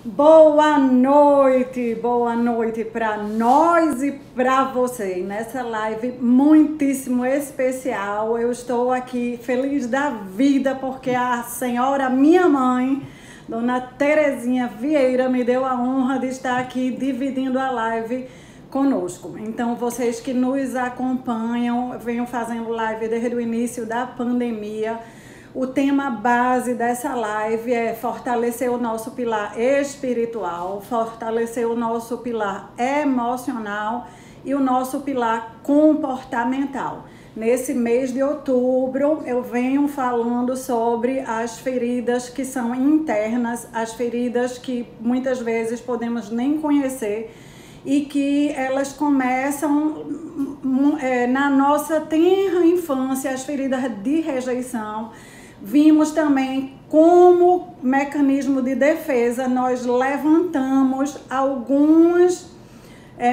Boa noite para nós e para você. Nessa live muitíssimo especial, eu estou aqui feliz da vida porque a senhora, minha mãe, Dona Terezinha Vieira, me deu a honra de estar aqui dividindo a live conosco. Então, vocês que nos acompanham, venham fazendo live desde o início da pandemia. O tema base dessa live é fortalecer o nosso pilar espiritual, fortalecer o nosso pilar emocional e o nosso pilar comportamental. Nesse mês de outubro, eu venho falando sobre as feridas que são internas, as feridas que muitas vezes podemos nem conhecer e que elas começam na nossa tenra infância, as feridas de rejeição. Vimos também como mecanismo de defesa nós levantamos algumas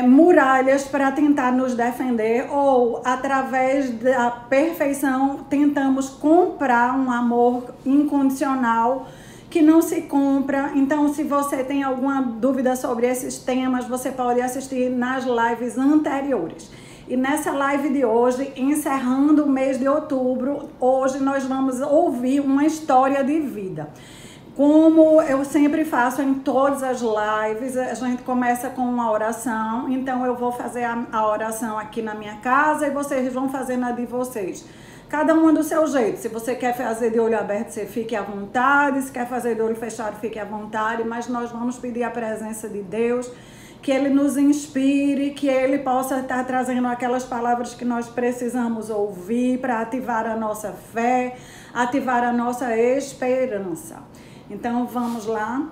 muralhas para tentar nos defender, ou através da perfeição tentamos comprar um amor incondicional que não se compra. Então, se você tem alguma dúvida sobre esses temas, você pode assistir nas lives anteriores. E nessa live de hoje, encerrando o mês de outubro, hoje nós vamos ouvir uma história de vida. Como eu sempre faço em todas as lives, a gente começa com uma oração. Então eu vou fazer a oração aqui na minha casa e vocês vão fazer na de vocês. Cada uma do seu jeito. Se você quer fazer de olho aberto, você fique à vontade. Se quer fazer de olho fechado, fique à vontade. Mas nós vamos pedir a presença de Deus, que Ele nos inspire, que Ele possa estar trazendo aquelas palavras que nós precisamos ouvir para ativar a nossa fé, ativar a nossa esperança. Então vamos lá.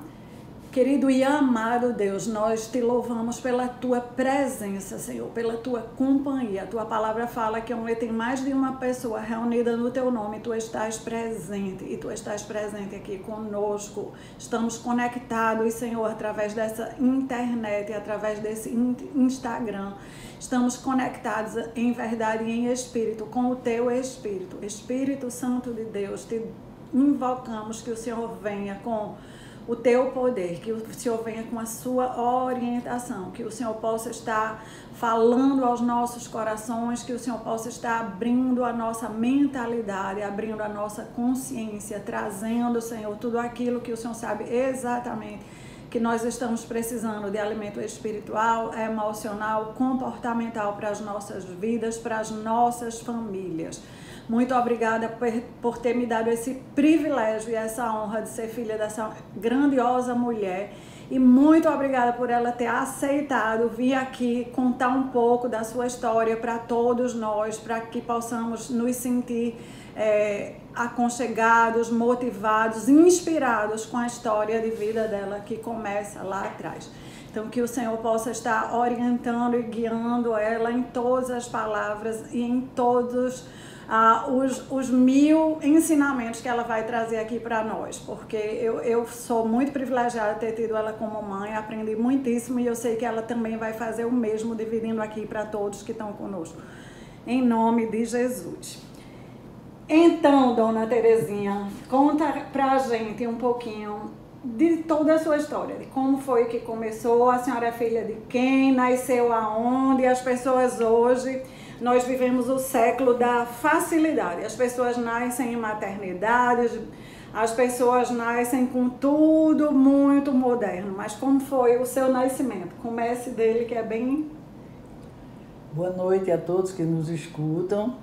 Querido e amado Deus, nós te louvamos pela tua presença, Senhor, pela tua companhia. A tua palavra fala que onde tem mais de uma pessoa reunida no teu nome, tu estás presente, e tu estás presente aqui conosco. Estamos conectados, Senhor, através dessa internet, através desse Instagram. Estamos conectados em verdade e em espírito com o teu Espírito. Espírito Santo de Deus, te invocamos que o Senhor venha com o teu poder, que o Senhor venha com a sua orientação, que o Senhor possa estar falando aos nossos corações, que o Senhor possa estar abrindo a nossa mentalidade, abrindo a nossa consciência, trazendo, Senhor, tudo aquilo que o Senhor sabe exatamente que nós estamos precisando de alimento espiritual, emocional, comportamental para as nossas vidas, para as nossas famílias. Muito obrigada por ter me dado esse privilégio e essa honra de ser filha dessa grandiosa mulher. E muito obrigada por ela ter aceitado vir aqui contar um pouco da sua história para todos nós, para que possamos nos sentir aconchegados, motivados, inspirados com a história de vida dela que começa lá atrás. Então, que o Senhor possa estar orientando e guiando ela em todas as palavras e em todos os 1000 ensinamentos que ela vai trazer aqui para nós, porque eu sou muito privilegiada de ter tido ela como mãe, aprendi muitíssimo e eu sei que ela também vai fazer o mesmo, dividindo aqui para todos que estão conosco, em nome de Jesus. Então, Dona Terezinha, conta pra gente um pouquinho de toda a sua história, de como foi que começou, a senhora é filha de quem, nasceu aonde, as pessoas hoje... Nós vivemos o século da facilidade. As pessoas nascem em maternidade, as pessoas nascem com tudo muito moderno. Mas como foi o seu nascimento? Comece dele, que é bem... Boa noite a todos que nos escutam.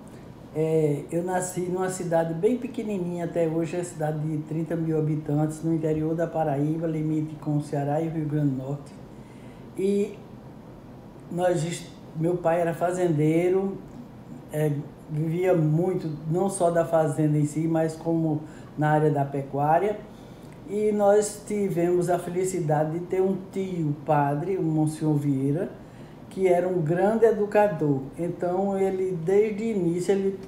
Eu nasci numa cidade bem pequenininha, até hoje é cidade de 30 mil habitantes, no interior da Paraíba, limite com o Ceará e o Rio Grande do Norte. E meu pai era fazendeiro, vivia muito, não só da fazenda em si, mas como na área da pecuária. E nós tivemos a felicidade de ter um tio padre, o Monsenhor Vieira, que era um grande educador. Então, ele, desde o início, ele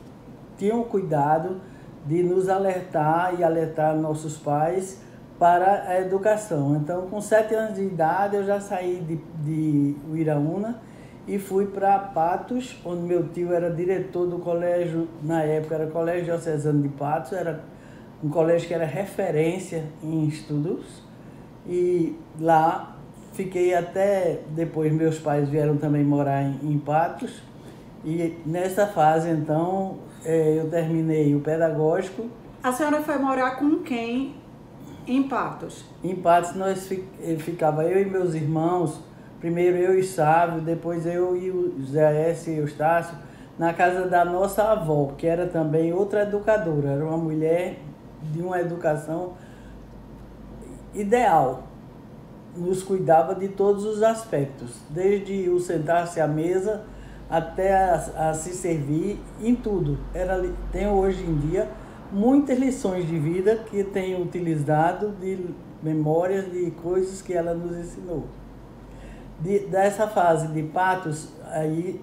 tinha um cuidado de nos alertar e alertar nossos pais para a educação. Então, com 7 anos de idade, eu já saí de Uiraúna e fui para Patos, onde meu tio era diretor do colégio, na época era o Colégio Diocesano de Patos, era um colégio que era referência em estudos. E lá fiquei até depois, meus pais vieram também morar em Patos. E nessa fase, então, eu terminei o pedagógico. A senhora foi morar com quem em Patos? Em Patos ficava eu e meus irmãos, primeiro eu e Sávio, depois eu e o Zé S. e Eustácio, na casa da nossa avó, que era também outra educadora, era uma mulher de uma educação ideal. Nos cuidava de todos os aspectos, desde o sentar-se à mesa até a se servir em tudo. Tenho hoje em dia muitas lições de vida que tenho utilizado, de memórias, de coisas que ela nos ensinou. Dessa fase de Patos, aí,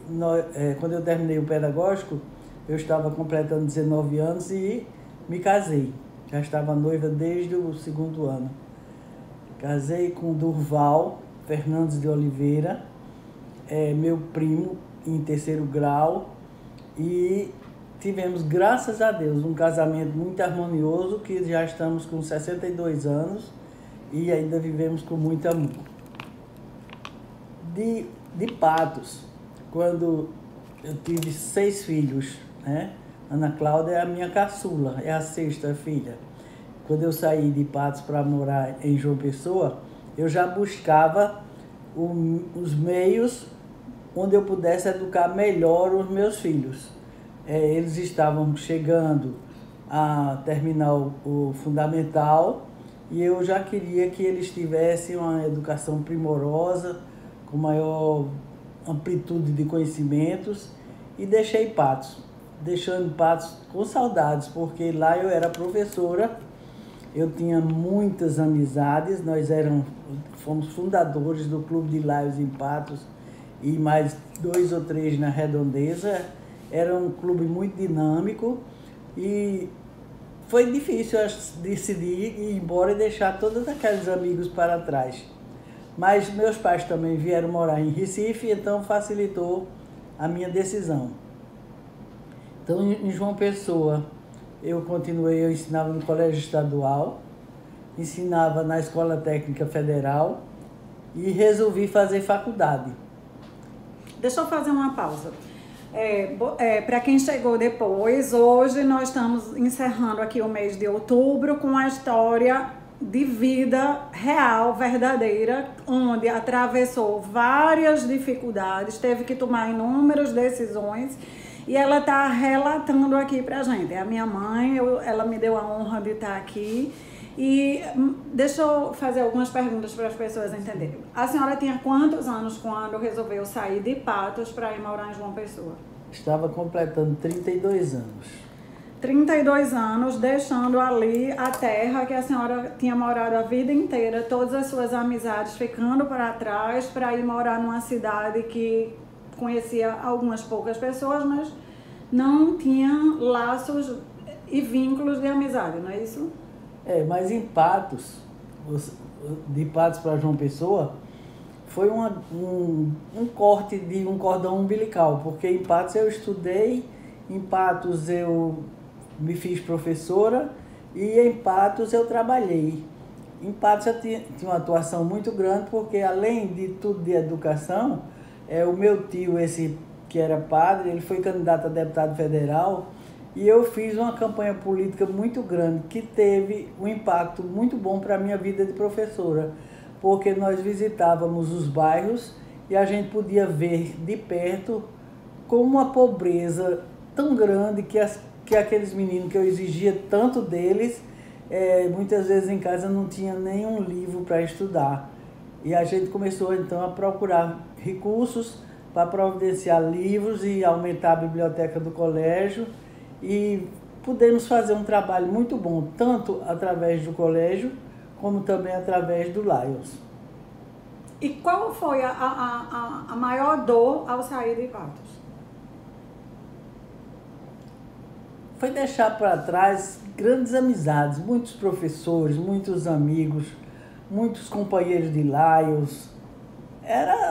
quando eu terminei o pedagógico, eu estava completando 19 anos e me casei. Já estava noiva desde o 2º ano. Casei com Durval Fernandes de Oliveira, meu primo em 3º grau, e tivemos, graças a Deus, um casamento muito harmonioso, que já estamos com 62 anos e ainda vivemos com muito amor. De Patos, quando eu tive 6 filhos, né? Ana Cláudia é a minha caçula, é a 6ª filha. Quando eu saí de Patos para morar em João Pessoa, eu já buscava os meios onde eu pudesse educar melhor os meus filhos. Eles estavam chegando a terminar o fundamental e eu já queria que eles tivessem uma educação primorosa, com maior amplitude de conhecimentos, e deixei Patos. Deixando Patos com saudades, porque lá eu era professora, eu tinha muitas amizades, fomos fundadores do Clube de Laios em Patos e mais 2 ou 3 na Redondeza. Era um clube muito dinâmico e foi difícil decidir ir embora e deixar todos aqueles amigos para trás. Mas meus pais também vieram morar em Recife, então facilitou a minha decisão. Então, em João Pessoa, eu ensinava no Colégio Estadual, ensinava na Escola Técnica Federal e resolvi fazer faculdade. Deixa eu fazer uma pausa. Para quem chegou depois, hoje nós estamos encerrando aqui o mês de outubro com a história de vida real, verdadeira, onde atravessou várias dificuldades, teve que tomar inúmeras decisões e ela está relatando aqui pra gente. É a minha mãe, ela me deu a honra de estar aqui. E deixa eu fazer algumas perguntas para as pessoas entenderem. A senhora tinha quantos anos quando resolveu sair de Patos para ir morar em João Pessoa? Estava completando 32 anos. 32 anos, deixando ali a terra que a senhora tinha morado a vida inteira, todas as suas amizades ficando para trás, para ir morar numa cidade que conhecia algumas poucas pessoas, mas não tinha laços e vínculos de amizade, não é isso? Mas em Patos, de Patos para João Pessoa, foi um corte de um cordão umbilical, porque em Patos eu estudei, em Patos eu me fiz professora e em Patos eu trabalhei. Em Patos eu tinha uma atuação muito grande, porque além de tudo de educação, o meu tio, esse que era padre, ele foi candidato a deputado federal e eu fiz uma campanha política muito grande que teve um impacto muito bom para a minha vida de professora, porque nós visitávamos os bairros e a gente podia ver de perto como uma pobreza tão grande que aqueles meninos que eu exigia tanto deles, muitas vezes em casa não tinha nenhum livro para estudar. E a gente começou então a procurar recursos para providenciar livros e aumentar a biblioteca do colégio, e pudemos fazer um trabalho muito bom, tanto através do colégio, como também através do Lions. E qual foi a maior dor ao sair de Patos? Foi deixar para trás grandes amizades, muitos professores, muitos amigos, muitos companheiros de Lions.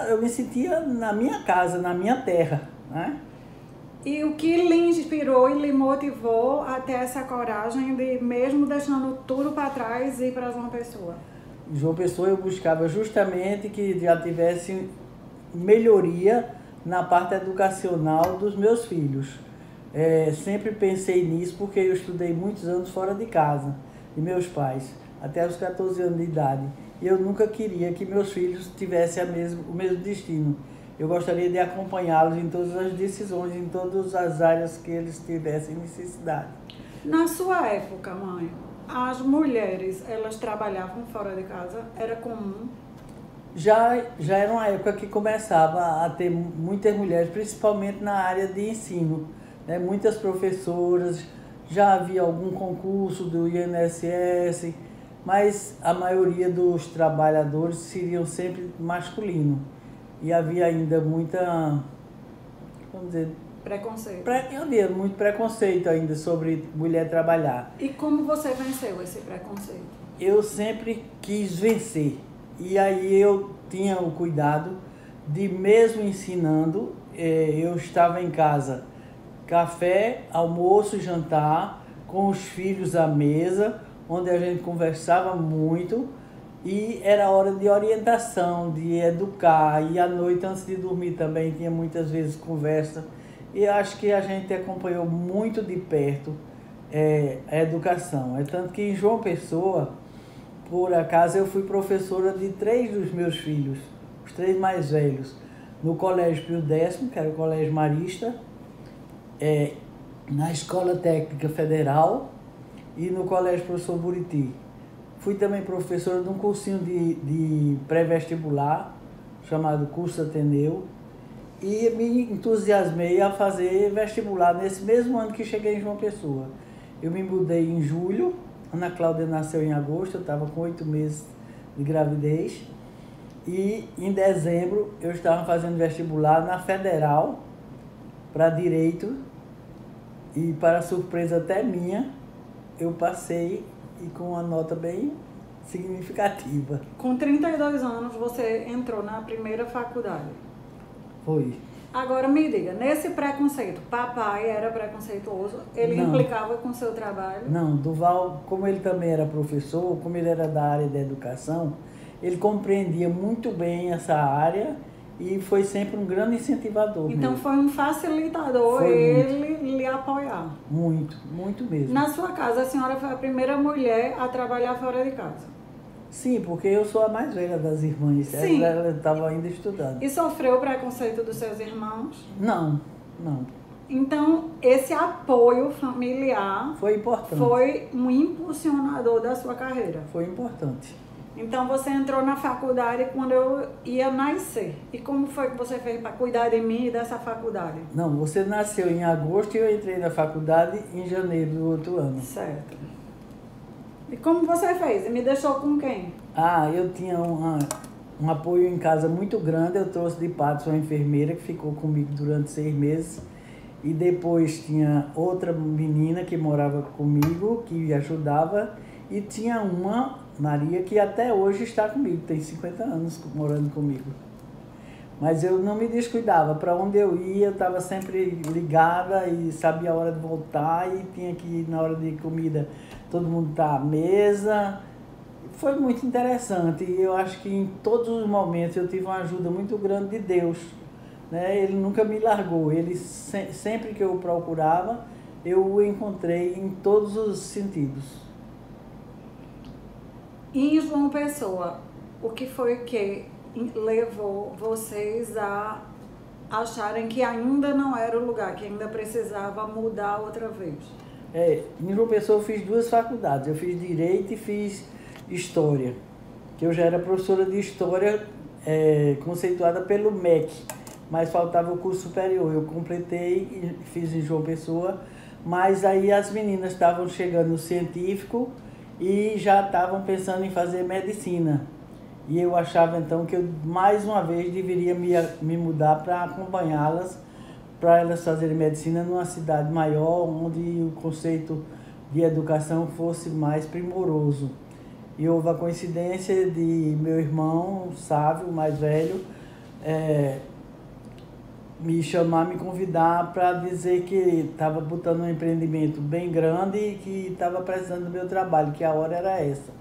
Eu me sentia na minha casa, na minha terra, né? E o que lhe inspirou e lhe motivou a ter essa coragem de, mesmo deixando tudo para trás, ir para João Pessoa? Em João Pessoa eu buscava justamente que já tivesse melhoria na parte educacional dos meus filhos. Sempre pensei nisso porque eu estudei muitos anos fora de casa, de meus pais, até os 14 anos de idade. E eu nunca queria que meus filhos tivessem o mesmo destino. Eu gostaria de acompanhá-los em todas as decisões, em todas as áreas que eles tivessem necessidade. Na sua época, mãe, as mulheres, elas trabalhavam fora de casa? Era comum? Já era uma época que começava a ter muitas mulheres, principalmente na área de ensino, né? Muitas professoras, já havia algum concurso do INSS, mas a maioria dos trabalhadores seriam sempre masculinos. E havia ainda muita, vamos dizer... Preconceito. Havia muito preconceito ainda sobre mulher trabalhar. E como você venceu esse preconceito? Eu sempre quis vencer. E aí eu tinha o cuidado de, mesmo ensinando, eu estava em casa, café, almoço, jantar, com os filhos à mesa, onde a gente conversava muito e era hora de orientação, de educar. E à noite, antes de dormir também, tinha muitas vezes conversa. E acho que a gente acompanhou muito de perto a educação. É tanto que em João Pessoa, por acaso, eu fui professora de 3 dos meus filhos, os 3 mais velhos, no Colégio Pio X, que era o Colégio Marista, na Escola Técnica Federal e no Colégio Professor Buriti. Fui também professora de um cursinho de pré-vestibular, chamado Curso Ateneu, e me entusiasmei a fazer vestibular nesse mesmo ano que cheguei em João Pessoa. Eu me mudei em julho, Ana Cláudia nasceu em agosto, eu estava com 8 meses de gravidez, e em dezembro eu estava fazendo vestibular na Federal para Direito, e para surpresa até minha, eu passei e com uma nota bem significativa. Com 32 anos você entrou na primeira faculdade? Foi. Agora me diga, nesse preconceito, papai era preconceituoso? Ele Não. implicava com o seu trabalho? Não, Duval, como ele também era professor, como ele era da área da educação, ele compreendia muito bem essa área e foi sempre um grande incentivador. Então mesmo. foi um facilitador Foi ele lhe apoiar? Muito, muito mesmo. Na sua casa, a senhora foi a primeira mulher a trabalhar fora de casa? Sim, porque eu sou a mais velha das irmãs. Sim. Ela estava ainda estudando. E sofreu o preconceito dos seus irmãos? Não, não. Então, esse apoio familiar Foi importante. foi um impulsionador da sua carreira? Foi importante. Então, você entrou na faculdade quando eu ia nascer. E como foi que você fez para cuidar de mim e dessa faculdade? Não, você nasceu em agosto e eu entrei na faculdade em janeiro do outro ano. Certo. E como você fez? E me deixou com quem? Eu tinha um apoio em casa muito grande. Eu trouxe de Patos uma enfermeira que ficou comigo durante 6 meses. E depois tinha outra menina que morava comigo, que me ajudava. E tinha uma, Maria, que até hoje está comigo, tem 50 anos morando comigo. Mas eu não me descuidava. Para onde eu ia, eu estava sempre ligada e sabia a hora de voltar. E tinha que ir na hora de comida, todo mundo está à mesa. Foi muito interessante e eu acho que em todos os momentos eu tive uma ajuda muito grande de Deus, né? Ele nunca me largou, ele sempre que eu procurava, eu o encontrei em todos os sentidos. Em João Pessoa, o que foi que levou vocês a acharem que ainda não era o lugar, que ainda precisava mudar outra vez? Em João Pessoa eu fiz 2 faculdades, eu fiz Direito e fiz História, que eu já era professora de História conceituada pelo MEC, mas faltava o curso superior. Eu completei e fiz em João Pessoa, mas aí as meninas estavam chegando no científico e já estavam pensando em fazer medicina. E eu achava então que eu mais uma vez deveria me mudar para acompanhá-las, para elas fazerem medicina numa cidade maior, onde o conceito de educação fosse mais primoroso. E houve a coincidência de meu irmão, Sávio, mais velho, me chamar, me convidar para dizer que estava botando um empreendimento bem grande e que estava precisando do meu trabalho, que a hora era essa.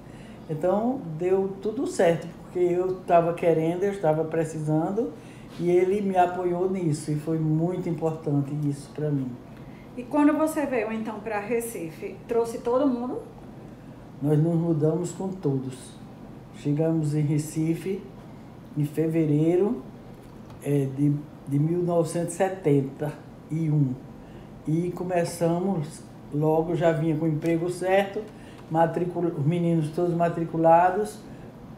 Então deu tudo certo, porque eu estava querendo, eu estava precisando e ele me apoiou nisso e foi muito importante isso para mim. E quando você veio então para Recife, trouxe todo mundo? Nós nos mudamos com todos. Chegamos em Recife em fevereiro de 1971 e começamos, logo já vinha com o emprego certo, os meninos todos matriculados,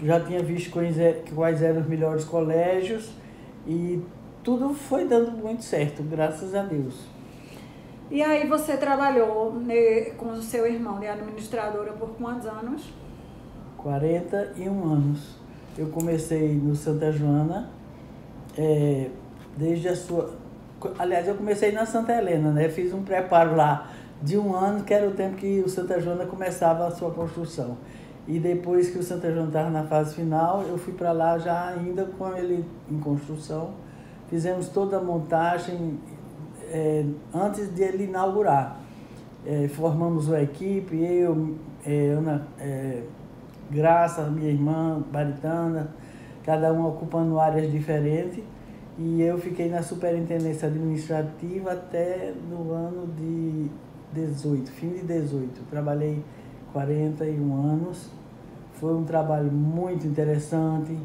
já tinha visto quais eram os melhores colégios e tudo foi dando muito certo, graças a Deus. E aí você trabalhou com o seu irmão de administradora por quantos anos? 41 anos. Eu comecei no Santa Joana, desde a sua... Aliás, eu comecei na Santa Helena, né? Fiz um preparo lá de 1 ano, que era o tempo que o Santa Joana começava a sua construção. E depois que o Santa Joana estava na fase final, eu fui para lá já ainda com ele em construção. Fizemos toda a montagem antes de ele inaugurar. Formamos uma equipe, eu, Ana Graça, minha irmã, Baritana, cada uma ocupando áreas diferentes. E eu fiquei na superintendência administrativa até no ano de 18, fim de 18. Trabalhei 41 anos. Foi um trabalho muito interessante,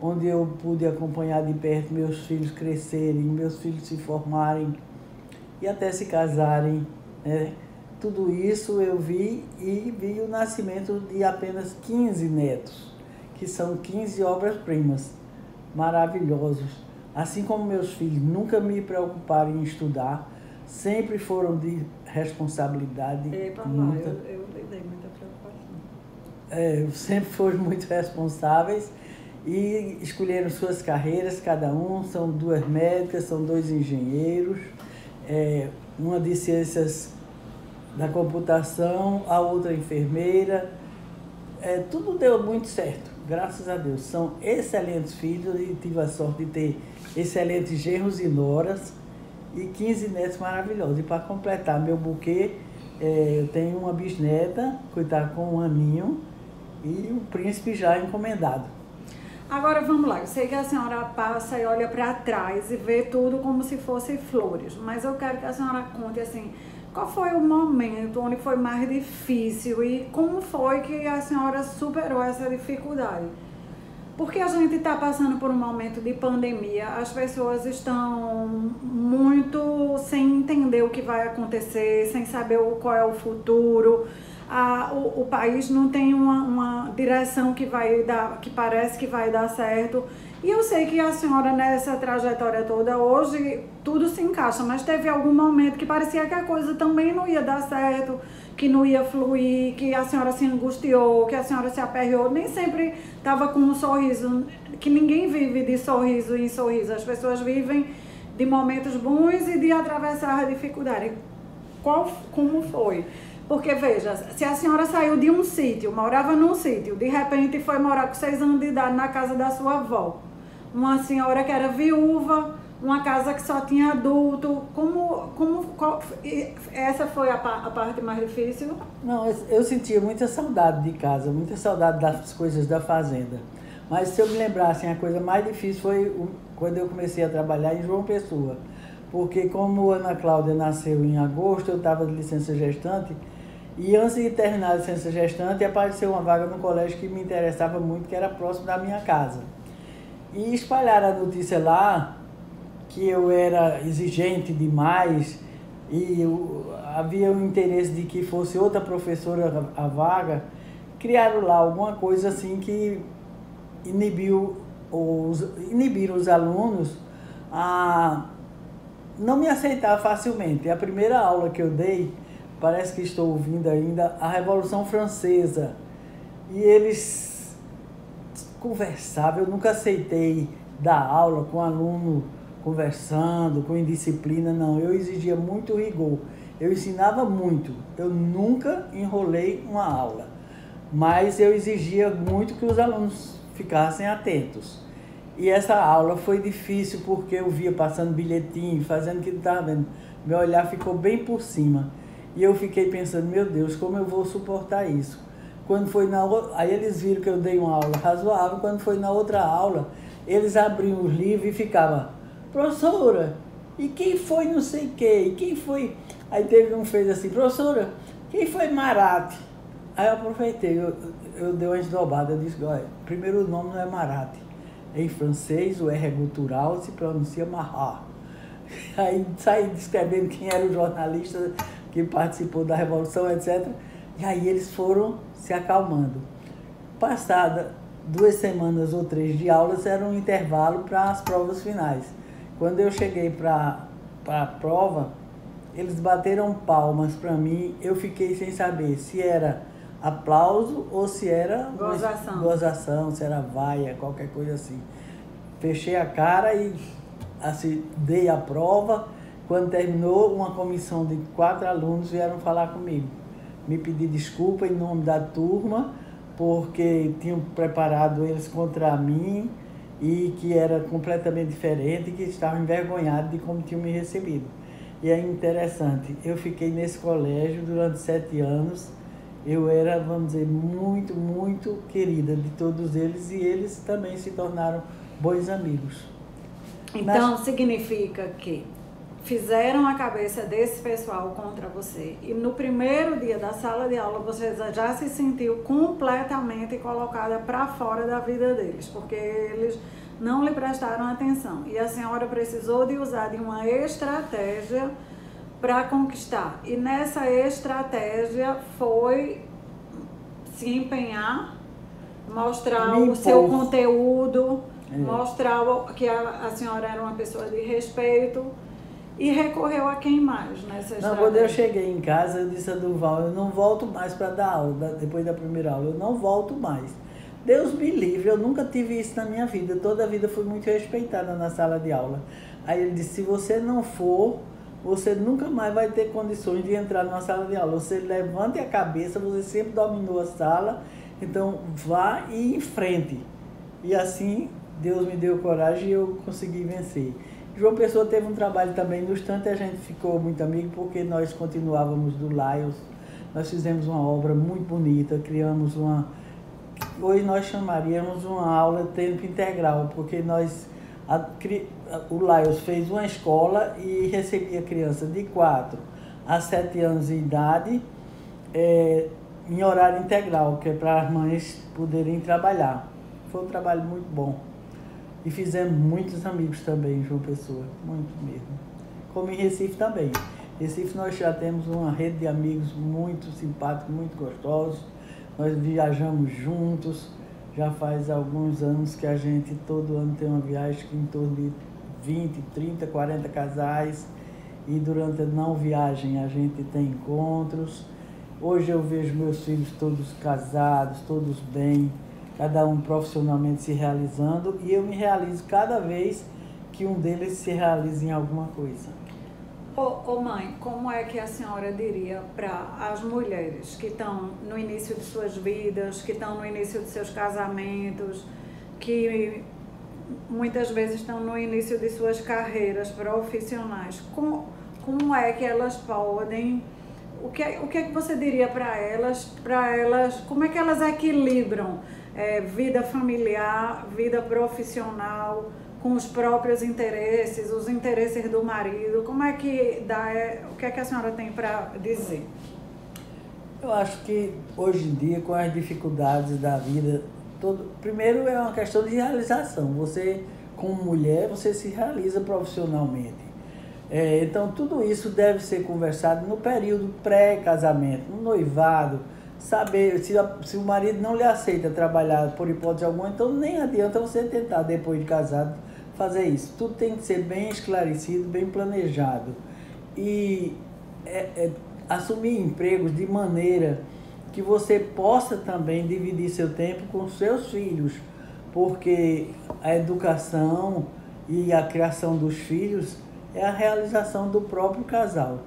onde eu pude acompanhar de perto meus filhos crescerem, meus filhos se formarem e até se casarem, né? Tudo isso eu vi e vi o nascimento de apenas 15 netos, que são 15 obras-primas maravilhosos. Assim como meus filhos nunca me preocuparam em estudar, sempre foram de responsabilidade. Muita. Eu dei muita preocupação. Sempre foram muito responsáveis e escolheram suas carreiras, cada um. São 2 médicas, são 2 engenheiros, uma de ciências da computação, a outra enfermeira. Tudo deu muito certo, graças a Deus. São excelentes filhos e tive a sorte de ter excelentes genros e noras e 15 netos maravilhosos. E para completar meu buquê, eu tenho uma bisneta que está com 1 aninho e um príncipe já encomendado. Agora vamos lá, eu sei que a senhora passa e olha para trás e vê tudo como se fosse flores, mas eu quero que a senhora conte assim, qual foi o momento onde foi mais difícil e como foi que a senhora superou essa dificuldade? Porque a gente está passando por um momento de pandemia, as pessoas estão muito sem entender o que vai acontecer, sem saber qual é o futuro. O país não tem uma direção que parece que vai dar certo. E eu sei que a senhora, nessa trajetória toda, hoje tudo se encaixa, mas teve algum momento que parecia que a coisa também não ia dar certo, que não ia fluir, que a senhora se angustiou, que a senhora se aperreou. Nem sempre estava com um sorriso, que ninguém vive de sorriso em sorriso. As vivem de momentos bons e de atravessar a dificuldade. Como foi? Porque, veja, se a senhora saiu de um sítio, morava num sítio, de repente foi morar com 6 anos de idade na casa da sua avó, uma senhora que era viúva, uma casa que só tinha adulto, essa foi a parte mais difícil? Não, eu sentia muita saudade de casa, muita saudade das coisas da fazenda. Mas se eu me lembrar, assim, a coisa mais difícil foi quando eu comecei a trabalhar em João Pessoa. Porque como a Ana Cláudia nasceu em agosto, eu estava de licença gestante, e antes de terminar a licença gestante, apareceu uma vaga no colégio que me interessava muito, que era próximo da minha casa. E espalharam a notícia lá que eu era exigente demais e havia o interesse de que fosse outra professora a vaga. Criaram lá alguma coisa assim que inibiram os alunos a não me aceitar facilmente. A primeira aula que eu dei, parece que estou ouvindo ainda, a Revolução Francesa. E eles conversavam, eu nunca aceitei dar aula com aluno conversando, com indisciplina, não. Eu exigia muito rigor, eu ensinava muito, eu nunca enrolei uma aula. Mas eu exigia muito que os alunos ficassem atentos. E essa aula foi difícil porque eu via passando bilhetinho, fazendo o que não estava vendo. Meu olhar ficou bem por cima. E eu fiquei pensando, meu Deus, como eu vou suportar isso? Quando foi aí eles viram que eu dei uma aula razoável, quando foi na outra aula, eles abriam os livros e ficavam, professora, e quem foi não sei o quê? E quem foi? Aí teve um que fez assim, professora, quem foi Marate? Aí eu aproveitei, eu dei uma esdobada, eu disse, olha, primeiro o nome não é Marate. Em francês, o R é gutural, se pronuncia Marat. Aí saí descrevendo quem era o jornalista que participou da Revolução, etc. E aí eles foram se acalmando. Passada 2 semanas ou 3 de aulas, era um intervalo para as provas finais. Quando eu cheguei para a prova, eles bateram palmas para mim, eu fiquei sem saber se era aplauso ou se era gozação, se era vaia, qualquer coisa assim. Fechei a cara e assim, dei a prova. Quando terminou, uma comissão de 4 alunos vieram falar comigo. Me pedir desculpa em nome da turma, porque tinham preparado eles contra mim e que era completamente diferente e que estavam envergonhados de como tinham me recebido. E é interessante, eu fiquei nesse colégio durante 7 anos, eu era, vamos dizer, muito, muito querida de todos eles e eles também se tornaram bons amigos. Então, significa que fizeram a cabeça desse pessoal contra você e no primeiro dia da sala de aula você já se sentiu completamente colocada para fora da vida deles, porque eles não lhe prestaram atenção e a senhora precisou de usar de uma estratégia para conquistar. E nessa estratégia foi se empenhar, mostrar o seu conteúdo, mostrar que a senhora era uma pessoa de respeito. E recorreu a quem mais nessa estratégia? Não, quando eu cheguei em casa, eu disse a Durval, eu não volto mais para dar aula, depois da primeira aula, eu não volto mais. Deus me livre, eu nunca tive isso na minha vida, toda a vida fui muito respeitada na sala de aula. Aí ele disse, se você não for, você nunca mais vai ter condições de entrar numa sala de aula. Você levante a cabeça, você sempre dominou a sala, então vá e enfrente. E assim, Deus me deu coragem e eu consegui vencer. João Pessoa teve um trabalho também, no instante a gente ficou muito amigo porque nós continuávamos do Lions, nós fizemos uma obra muito bonita, criamos hoje nós chamaríamos uma aula tempo integral, porque o Lions fez uma escola e recebia crianças de 4 a 7 anos de idade em horário integral, que é para as mães poderem trabalhar. Foi um trabalho muito bom. E fizemos muitos amigos também em João Pessoa, muito mesmo. Como em Recife também. Em Recife nós já temos uma rede de amigos muito simpáticos, muito gostosos. Nós viajamos juntos, já faz alguns anos que a gente todo ano tem uma viagem em torno de 20, 30, 40 casais. E durante a não viagem a gente tem encontros. Hoje eu vejo meus filhos todos casados, todos bem, cada um profissionalmente se realizando, e eu me realizo cada vez que um deles se realiza em alguma coisa. Ô mãe, como é que a senhora diria para as mulheres que estão no início de suas vidas, que estão no início de seus casamentos, que muitas vezes estão no início de suas carreiras profissionais, como é que elas podem, o que é que você diria para elas, como é que elas equilibram vida familiar, vida profissional, com os próprios interesses, os interesses do marido? Como é que o que é que a senhora tem para dizer? Eu acho que hoje em dia, com as dificuldades da vida, primeiro é uma questão de realização. Você, como mulher, você se realiza profissionalmente. Então, tudo isso deve ser conversado no período pré-casamento, no noivado. Saber, se o marido não lhe aceita trabalhar por hipótese alguma, então nem adianta você tentar, depois de casado, fazer isso. Tudo tem que ser bem esclarecido, bem planejado. E assumir empregos de maneira que você possa também dividir seu tempo com seus filhos, porque a educação e a criação dos filhos é a realização do próprio casal.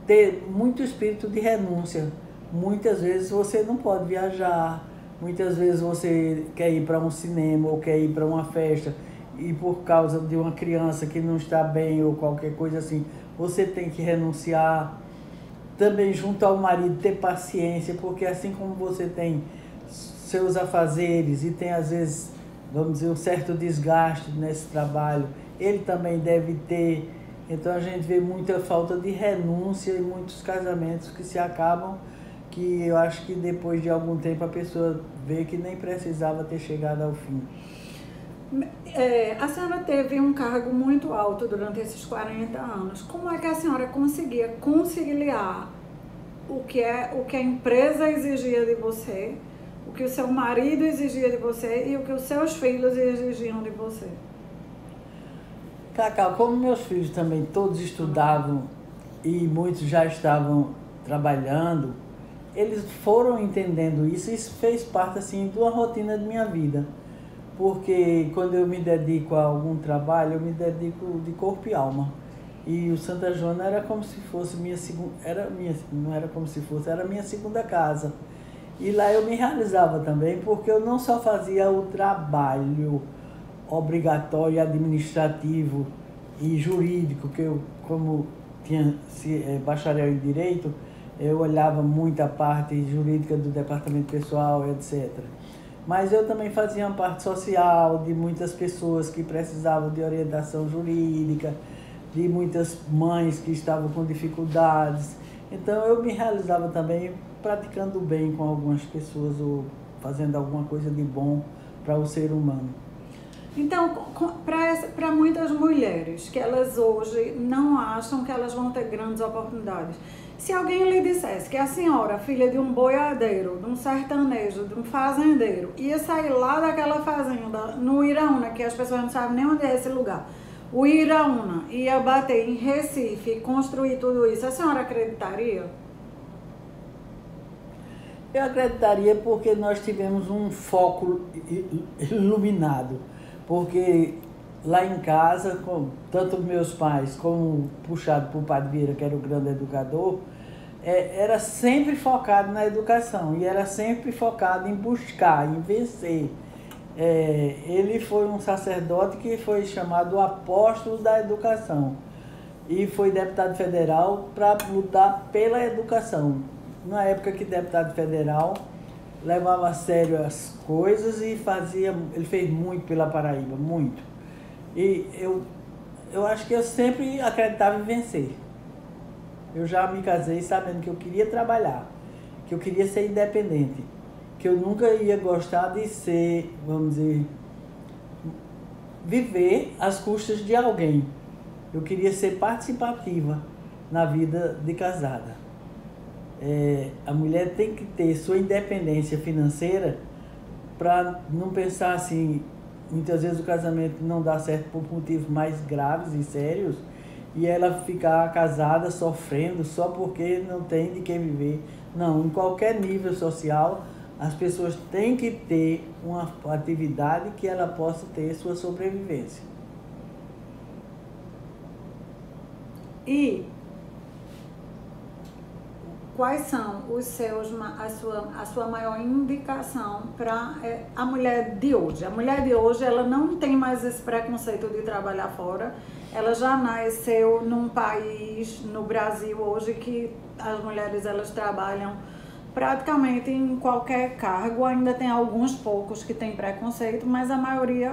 Ter muito espírito de renúncia. Muitas vezes você não pode viajar, muitas vezes você quer ir para um cinema ou quer ir para uma festa e por causa de uma criança que não está bem ou qualquer coisa assim, você tem que renunciar. também junto ao marido ter paciência, porque assim como você tem seus afazeres e tem às vezes, vamos dizer, um certo desgaste nesse trabalho, ele também deve ter. Então a gente vê muita falta de renúncia e muitos casamentos que se acabam, que eu acho que depois de algum tempo a pessoa vê que nem precisava ter chegado ao fim. A senhora teve um cargo muito alto durante esses 40 anos. Como é que a senhora conseguia conciliar o que a empresa exigia de você, o que o seu marido exigia de você e o que os seus filhos exigiam de você? Cacau, como meus filhos também todos estudavam e muitos já estavam trabalhando, eles foram entendendo isso e isso fez parte assim de uma rotina de minha vida. Porque quando eu me dedico a algum trabalho, eu me dedico de corpo e alma. E o Santa Joana era como se fosse minha segunda, não era como se fosse, era minha segunda casa. E lá eu me realizava também, porque eu não só fazia o trabalho obrigatório, administrativo e jurídico, que eu, como tinha bacharel em Direito, eu olhava muito a parte jurídica do departamento pessoal, etc. Mas eu também fazia uma parte social de muitas pessoas que precisavam de orientação jurídica, de muitas mães que estavam com dificuldades. Então eu me realizava também praticando bem com algumas pessoas ou fazendo alguma coisa de bom para o ser humano. Então, para muitas mulheres que elas hoje não acham que elas vão ter grandes oportunidades, se alguém lhe dissesse que a senhora, filha de um boiadeiro, de um sertanejo, de um fazendeiro, ia sair lá daquela fazenda, no Iraúna, que as pessoas não sabem nem onde é esse lugar, o Iraúna ia bater em Recife e construir tudo isso, a senhora acreditaria? Eu acreditaria porque nós tivemos um foco iluminado. Porque lá em casa, tanto meus pais como puxado por Padre Vieira, que era o grande educador, era sempre focado na educação e era sempre focado em buscar, em vencer. Ele foi um sacerdote que foi chamado o apóstolo da educação e foi deputado federal para lutar pela educação. Na época que deputado federal levava a sério as coisas e ele fez muito pela Paraíba, muito. E eu acho que eu sempre acreditava em vencer. Eu já me casei sabendo que eu queria trabalhar, que eu queria ser independente, que eu nunca ia gostar de ser, vamos dizer, viver às custas de alguém. Eu queria ser participativa na vida de casada. A mulher tem que ter sua independência financeira para não pensar assim, muitas vezes o casamento não dá certo por motivos mais graves e sérios e ela ficar casada sofrendo só porque não tem de que viver. Não, em qualquer nível social as pessoas têm que ter uma atividade que ela possa ter sua sobrevivência. E quais são a sua maior indicação para a mulher de hoje? A mulher de hoje, ela não tem mais esse preconceito de trabalhar fora. Ela já nasceu num país, no Brasil hoje, que as mulheres elas trabalham praticamente em qualquer cargo. Ainda tem alguns poucos que têm preconceito, mas a maioria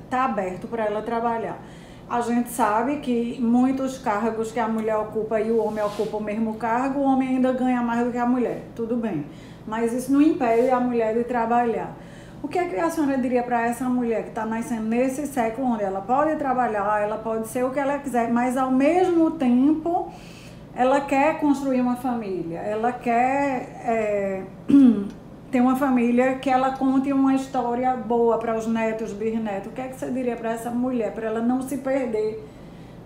está aberto para ela trabalhar. A gente sabe que muitos cargos que a mulher ocupa e o homem ocupa o mesmo cargo, o homem ainda ganha mais do que a mulher, tudo bem. Mas isso não impede a mulher de trabalhar. O que é que a senhora diria para essa mulher que está nascendo nesse século, onde ela pode trabalhar, ela pode ser o que ela quiser, mas ao mesmo tempo ela quer construir uma família, ela quer ter uma família que ela conte uma história boa para os netos, bisnetos. O que é que você diria para essa mulher, para ela não se perder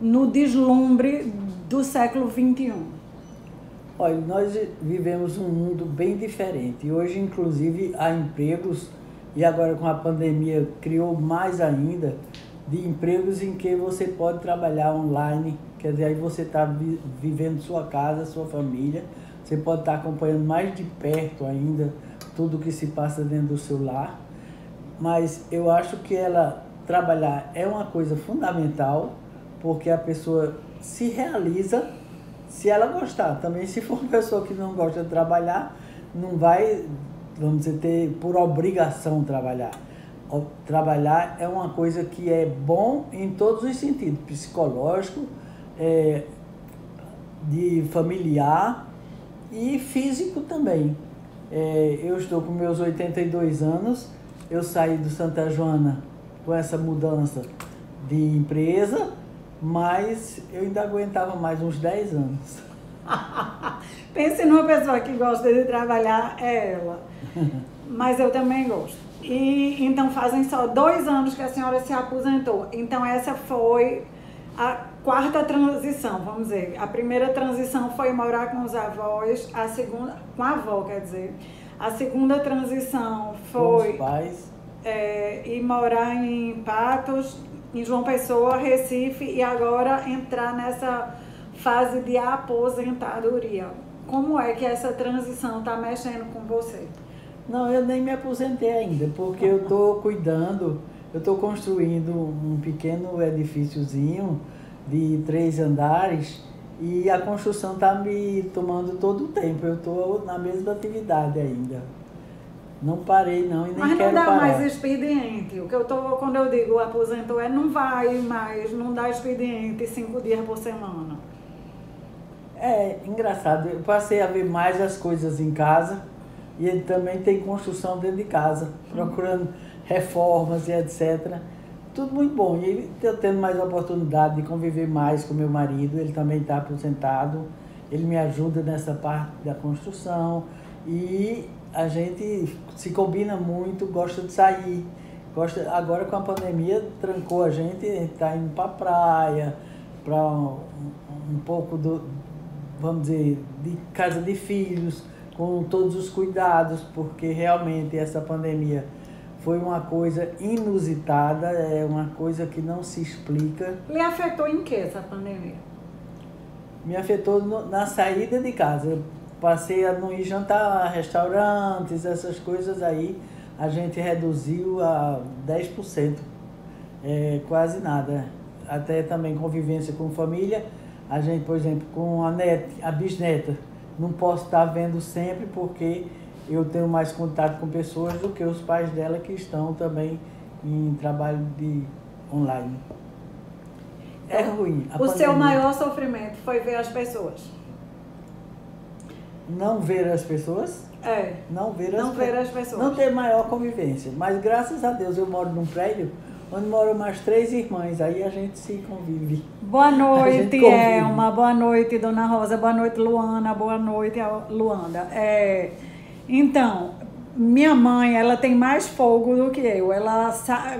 no deslumbre do século XXI? Olha, nós vivemos um mundo bem diferente. Hoje, inclusive, há empregos, e agora com a pandemia criou mais ainda, de empregos em que você pode trabalhar online. Quer dizer, aí você está vivendo sua casa, sua família, você pode estar acompanhando mais de perto ainda tudo que se passa dentro do seu lar, mas eu acho que ela trabalhar é uma coisa fundamental, porque a pessoa se realiza se ela gostar. Também, se for uma pessoa que não gosta de trabalhar, não vai, vamos dizer, ter por obrigação trabalhar. Trabalhar é uma coisa que é bom em todos os sentidos, psicológico, de familiar e físico também. Eu estou com meus 82 anos, eu saí do Santa Joana com essa mudança de empresa, mas eu ainda aguentava mais uns 10 anos. Pense numa pessoa que gosta de trabalhar, é ela. Mas eu também gosto. E então fazem só 2 anos que a senhora se aposentou. Então essa foi a 4ª transição, vamos dizer. A primeira transição foi morar com os avós, a segunda, com a avó, quer dizer. A segunda transição foi com os pais. Ir morar em Patos, em João Pessoa, Recife, e agora entrar nessa fase de aposentadoria. Como é que essa transição está mexendo com você? Não, eu nem me aposentei ainda, porque eu estou cuidando, eu estou construindo um pequeno edifíciozinho de 3 andares e a construção está me tomando todo o tempo. Eu estou na mesma atividade ainda. Não parei não e nem quero parar. Mas não dá mais expediente. O que eu tô, quando eu digo aposentou, não vai mais, não dá expediente 5 dias por semana. É engraçado, eu passei a ver mais as coisas em casa. E ele também tem construção dentro de casa, procurando reformas e etc. Tudo muito bom. E ele está tendo mais oportunidade de conviver mais com meu marido. Ele também está aposentado. Ele me ajuda nessa parte da construção. E a gente se combina muito, gosta de sair. Agora com a pandemia, trancou a gente está indo para a praia, para um pouco vamos dizer, de casa de filhos, com todos os cuidados, porque realmente essa pandemia foi uma coisa inusitada, é uma coisa que não se explica. Lhe afetou em que essa pandemia? Me afetou na saída de casa. Eu passei a não ir jantar, restaurantes, essas coisas aí, a gente reduziu a 10%, quase nada. Até também convivência com família, a gente, por exemplo, com a bisneta, não posso estar vendo sempre porque eu tenho mais contato com pessoas do que os pais dela que estão também em trabalho online. É ruim. O seu maior sofrimento foi ver as pessoas? Não ver as pessoas? Não ver as pessoas. Não ter maior convivência. Mas graças a Deus eu moro num prédio onde moram mais 3 irmãs, aí a gente se convive. Boa noite, Elma. Boa noite, Dona Rosa. Boa noite, Luana. Boa noite, Luanda. Então, minha mãe, ela tem mais fogo do que eu. Ela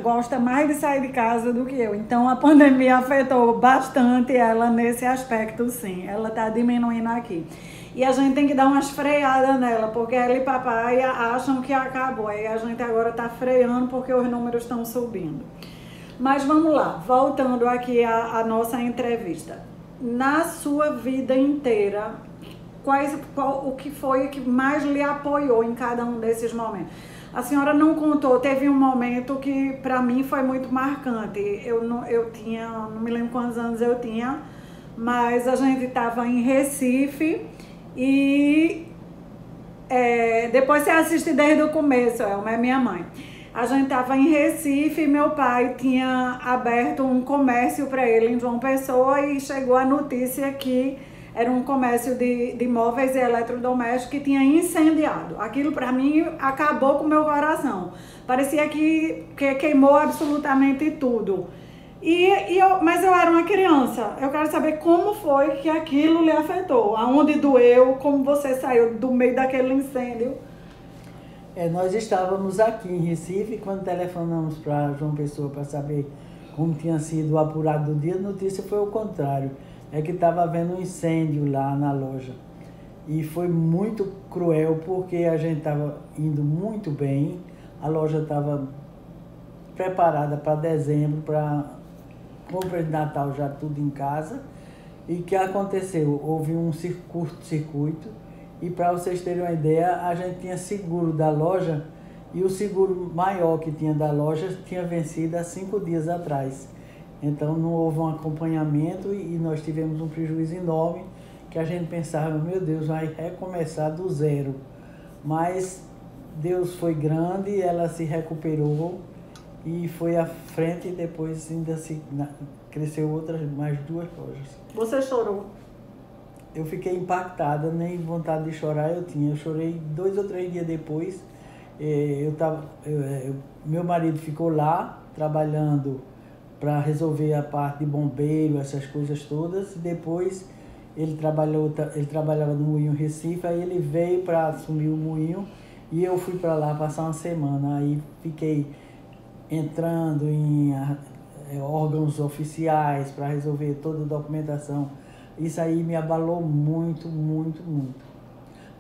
gosta mais de sair de casa do que eu. Então, a pandemia afetou bastante ela nesse aspecto, sim. Ela está diminuindo aqui. E a gente tem que dar umas freadas nela, porque ela e papai acham que acabou. Aí a gente agora está freando porque os números estão subindo. Mas vamos lá, voltando aqui à nossa entrevista. Na sua vida inteira, o que foi que mais lhe apoiou em cada um desses momentos? A senhora não contou, teve um momento que para mim foi muito marcante. Eu tinha, não me lembro quantos anos eu tinha, mas a gente estava em Recife. E depois você assiste desde o começo, é minha mãe. A gente estava em Recife e meu pai tinha aberto um comércio para ele em João Pessoa e chegou a notícia que era um comércio de móveis e eletrodomésticos que tinha incendiado. Aquilo para mim acabou com o meu coração. Parecia que queimou absolutamente tudo. Mas eu era uma criança. Eu quero saber como foi que aquilo lhe afetou. Aonde doeu, como você saiu do meio daquele incêndio. Nós estávamos aqui em Recife, quando telefonamos para João Pessoa para saber como tinha sido apurado do dia, a notícia foi o contrário. É que estava havendo um incêndio lá na loja. E foi muito cruel, porque a gente estava indo muito bem, a loja estava preparada para dezembro, para compra de Natal já tudo em casa. E o que aconteceu? Houve um curto-circuito e, para vocês terem uma ideia, a gente tinha seguro da loja e o seguro maior que tinha da loja tinha vencido há 5 dias atrás. Então não houve um acompanhamento e nós tivemos um prejuízo enorme que a gente pensava, meu Deus, vai recomeçar do zero. Mas Deus foi grande, ela se recuperou e foi à frente, e depois ainda cresceu mais 2 lojas. Você chorou? Eu fiquei impactada, nem vontade de chorar eu tinha. Eu chorei 2 ou 3 dias depois. Meu marido ficou lá trabalhando para resolver a parte de bombeiro, essas coisas todas. Depois ele trabalhava no Moinho Recife, aí ele veio para assumir o Moinho e eu fui para lá passar uma semana. Aí fiquei entrando em órgãos oficiais para resolver toda a documentação. Isso aí me abalou muito, muito, muito.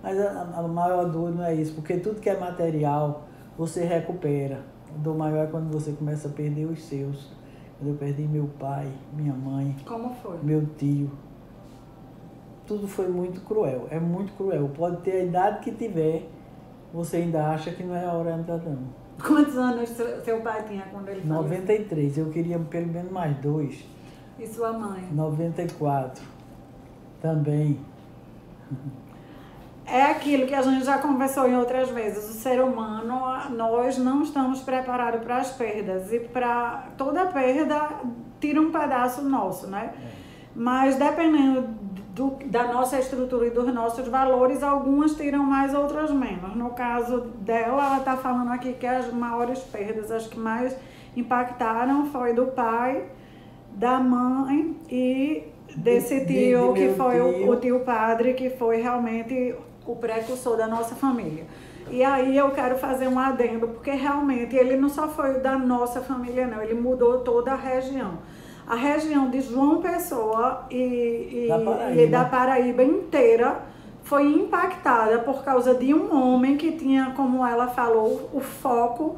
Mas a maior dor não é isso, porque tudo que é material você recupera. A dor maior é quando você começa a perder os seus. Quando eu perdi meu pai, minha mãe. Como foi? Meu tio. Tudo foi muito cruel, é muito cruel. Pode ter a idade que tiver, você ainda acha que não é a hora de entrar não. Quantos anos seu pai tinha quando ele faleceu? 93, eu queria pelo menos mais 2. E sua mãe? 94, também. É aquilo que a gente já conversou em outras vezes. O ser humano, nós não estamos preparados para as perdas. E para toda perda, tira um pedaço nosso, né? Mas dependendo da nossa estrutura e dos nossos valores, algumas tiram mais, outras menos. No caso dela, ela está falando aqui que as maiores perdas, as que mais impactaram, foi do pai, da mãe e desse tio, que foi o tio padre, que foi realmente o precursor da nossa família. E aí eu quero fazer um adendo, porque realmente ele não só foi da nossa família, não, ele mudou toda a região. A região de João Pessoa e da Paraíba inteira foi impactada por causa de um homem que tinha, como ela falou, o foco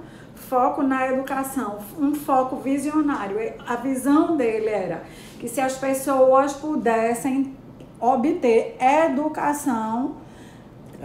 na educação, um foco visionário. A visão dele era que se as pessoas pudessem obter educação,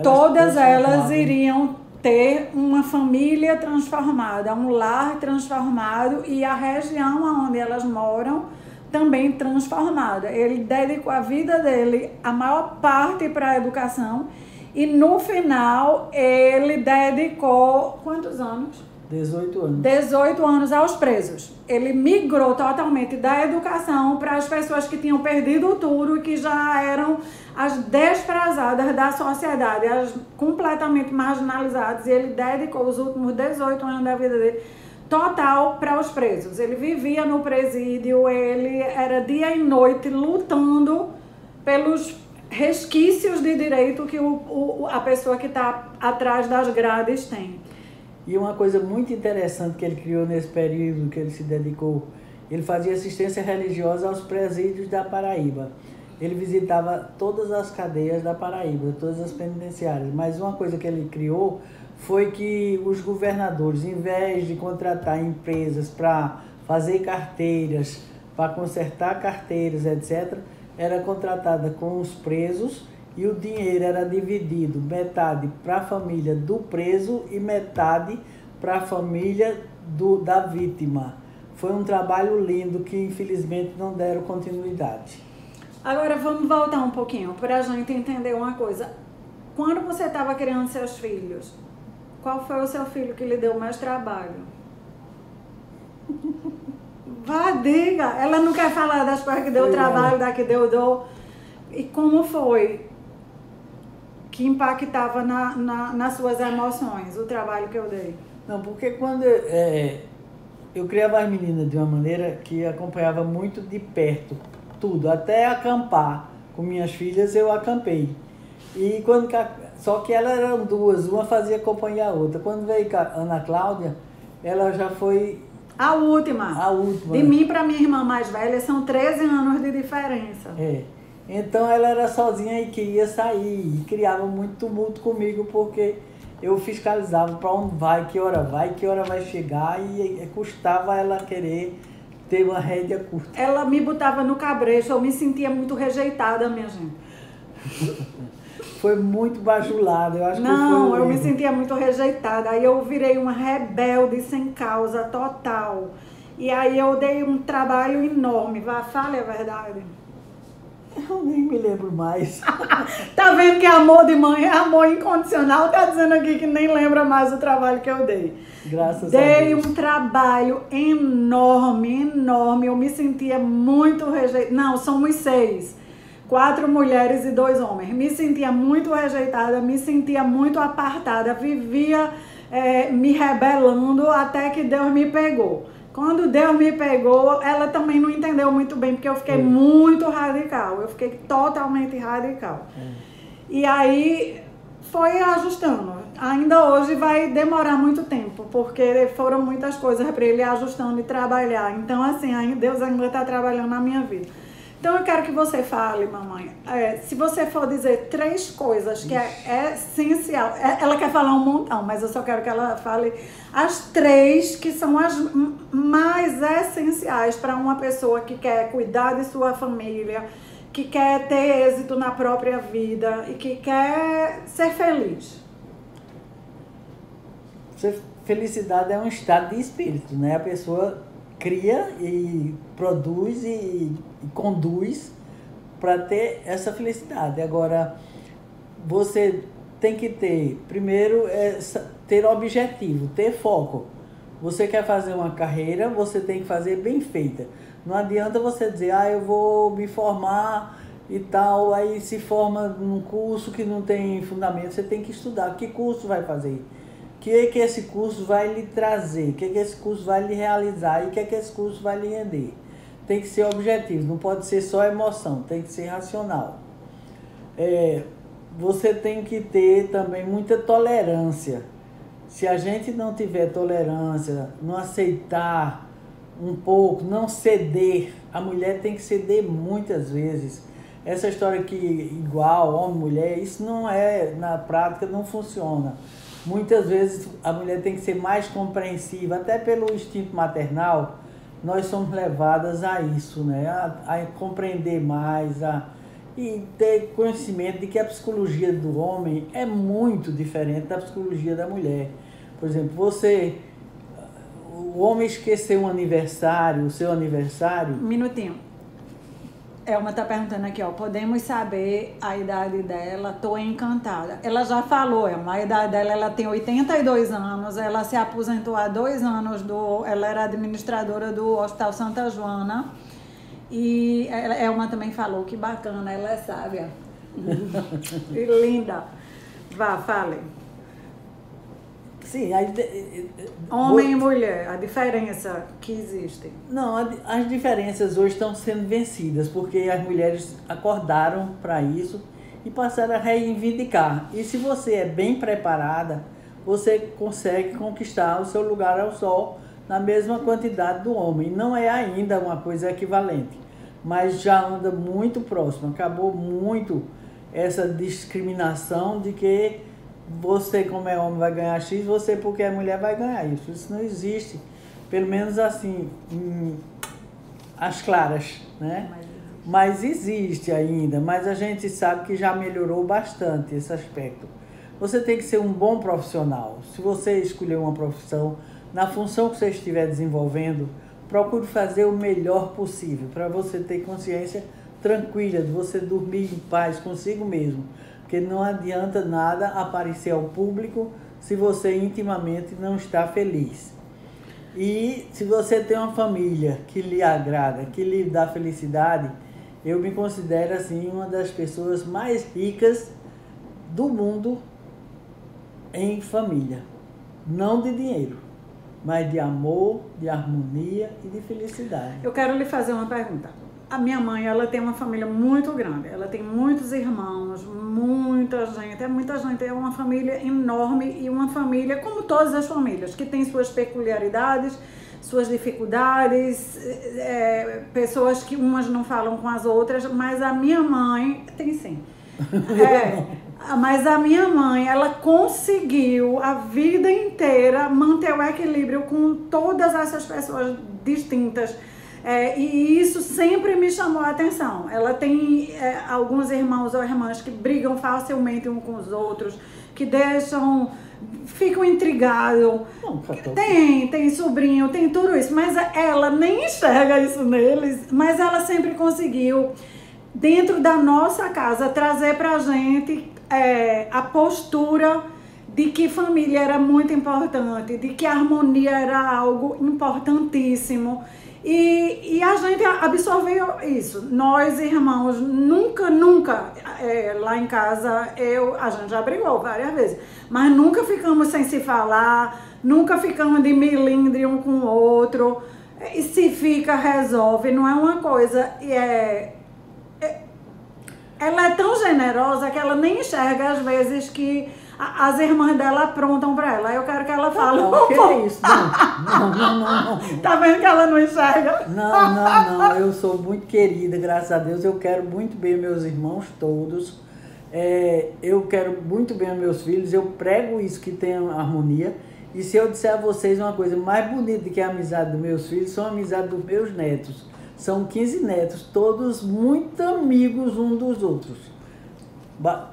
todas elas iriam ter uma família transformada, um lar transformado e a região onde elas moram também transformada. Ele dedicou a vida dele, a maior parte, para a educação e no final ele dedicou quantos anos? 18 anos. 18 anos aos presos. Ele migrou totalmente da educação para as pessoas que tinham perdido tudo e que já eram as desprezadas da sociedade, as completamente marginalizadas. E ele dedicou os últimos 18 anos da vida dele total para os presos. Ele vivia no presídio, ele era dia e noite lutando pelos resquícios de direito que a pessoa que está atrás das grades tem. E uma coisa muito interessante que ele criou nesse período que ele se dedicou, ele fazia assistência religiosa aos presídios da Paraíba. Ele visitava todas as cadeias da Paraíba, todas as penitenciárias. Mas uma coisa que ele criou foi que os governadores, em vez de contratar empresas para fazer carteiras, para consertar carteiras, etc., era contratada com os presos e o dinheiro era dividido, metade para a família do preso e metade para a família da vítima. Foi um trabalho lindo que infelizmente não deram continuidade. Agora vamos voltar um pouquinho para a gente entender uma coisa. Quando você estava criando seus filhos, qual foi o seu filho que lhe deu mais trabalho? Vá, diga. Ela não quer falar das coisas que deu trabalho, da que deu dor. E como foi que impactava nas suas emoções o trabalho que eu dei? Não, porque quando eu criava as meninas de uma maneira que acompanhava muito de perto tudo, até acampar com minhas filhas eu acampei. E só que elas eram duas, uma fazia companhia a outra. Quando veio a Ana Cláudia, ela já foi a última. De mim para minha irmã mais velha são 13 anos de diferença. Então ela era sozinha e queria sair, e criava muito tumulto comigo, porque eu fiscalizava para onde vai, que hora vai chegar, e custava ela querer ter uma rédea curta. Ela me botava no cabresto, eu me sentia muito rejeitada, minha gente. Foi muito bajulada, eu acho que foi. Não, eu me sentia muito rejeitada, aí eu virei uma rebelde sem causa total. E aí eu dei um trabalho enorme, fale a verdade. Eu nem me lembro mais. Tá vendo que amor de mãe é amor incondicional? Tá dizendo aqui que nem lembra mais o trabalho que eu dei. Graças a Deus. Dei um trabalho enorme, enorme. Eu me sentia muito rejeitada. Não, somos 6. 4 mulheres e 2 homens. Me sentia muito rejeitada, me sentia muito apartada. Vivia me rebelando até que Deus me pegou. Quando Deus me pegou, ela também não entendeu muito bem, porque eu fiquei muito radical. Eu fiquei totalmente radical. E aí foi ajustando. Ainda hoje vai demorar muito tempo, porque foram muitas coisas para ele ajustando e trabalhar. Então, assim, Deus ainda está trabalhando na minha vida. Então, eu quero que você fale, mamãe, se você for dizer 3 coisas que é essencial, ela quer falar um montão, mas eu só quero que ela fale as 3 que são as mais essenciais para uma pessoa que quer cuidar de sua família, que quer ter êxito na própria vida e que quer ser feliz. Felicidade é um estado de espírito, né? A pessoa cria e produz e conduz para ter essa felicidade. Agora, você tem que ter, primeiro, ter objetivo, ter foco. Você quer fazer uma carreira, você tem que fazer bem feita. Não adianta você dizer, eu vou me formar e tal, aí se forma num curso que não tem fundamento. Você tem que estudar. Que curso vai fazer? O que esse curso vai lhe trazer? O que esse curso vai lhe realizar? E o que esse curso vai lhe render? Tem que ser objetivo, não pode ser só emoção, tem que ser racional. Você tem que ter também muita tolerância. Se a gente não tiver tolerância, não aceitar um pouco, não ceder, a mulher tem que ceder muitas vezes. Essa história que igual, homem, mulher, isso não na prática não funciona. Muitas vezes a mulher tem que ser mais compreensiva, até pelo instinto maternal, nós somos levadas a isso, né? A compreender mais, e ter conhecimento de que a psicologia do homem é muito diferente da psicologia da mulher. Por exemplo, o homem esquecer um aniversário, o seu aniversário... Minutinho. Elma tá perguntando aqui, podemos saber a idade dela? Tô encantada. Ela já falou, Elma, a idade dela, ela tem 82 anos, ela se aposentou há 2 anos, ela era administradora do Hospital Santa Joana, e Elma também falou, que bacana, ela é sábia. E linda. Vá, fale. Sim, homem e mulher, a diferença que existe. Não, as diferenças hoje estão sendo vencidas, porque as mulheres acordaram para isso e passaram a reivindicar. E se você é bem preparada, você consegue conquistar o seu lugar ao sol na mesma quantidade do homem. Não é ainda uma coisa equivalente, mas já anda muito próximo. Acabou muito essa discriminação de que você, como é homem, vai ganhar X, você, porque é mulher, vai ganhar isso. Isso não existe, pelo menos assim, às claras, né? Mas existe ainda, mas a gente sabe que já melhorou bastante esse aspecto. Você tem que ser um bom profissional. Se você escolher uma profissão, na função que você estiver desenvolvendo, procure fazer o melhor possível, para você ter consciência tranquila, de você dormir em paz consigo mesmo. Porque não adianta nada aparecer ao público se você intimamente não está feliz. E se você tem uma família que lhe agrada, que lhe dá felicidade, eu me considero assim uma das pessoas mais ricas do mundo em família. Não de dinheiro, mas de amor, de harmonia e de felicidade. Eu quero lhe fazer uma pergunta. A minha mãe, ela tem uma família muito grande, ela tem muitos irmãos, muita gente, é uma família enorme e uma família, como todas as famílias, que tem suas peculiaridades, suas dificuldades, pessoas que umas não falam com as outras, mas a minha mãe, tem sim, mas a minha mãe, ela conseguiu a vida inteira manter o equilíbrio com todas essas pessoas distintas. E isso sempre me chamou a atenção. Ela tem alguns irmãos ou irmãs que brigam facilmente uns com os outros, que ficam intrigados. Tem sobrinho, tem tudo isso, mas ela nem enxerga isso neles, mas ela sempre conseguiu dentro da nossa casa, trazer pra gente a postura de que família era muito importante, de que a harmonia era algo importantíssimo. E a gente absorveu isso. Nós, irmãos, nunca, lá em casa, a gente já brigou várias vezes, mas nunca ficamos sem se falar, nunca ficamos de melindre um com o outro. E se fica, resolve, não é uma coisa. Ela é tão generosa que ela nem enxerga, às vezes, que as irmãs dela aprontam pra ela. Eu quero que ela fale. Não, que é isso? Não. Tá vendo que ela não enxerga? Não. Eu sou muito querida, graças a Deus. Eu quero muito bem meus irmãos todos. Eu quero muito bem meus filhos. Eu prego isso, que tem harmonia. E se eu disser a vocês uma coisa mais bonita do que a amizade dos meus filhos, são a amizade dos meus netos. São 15 netos, todos muito amigos uns dos outros.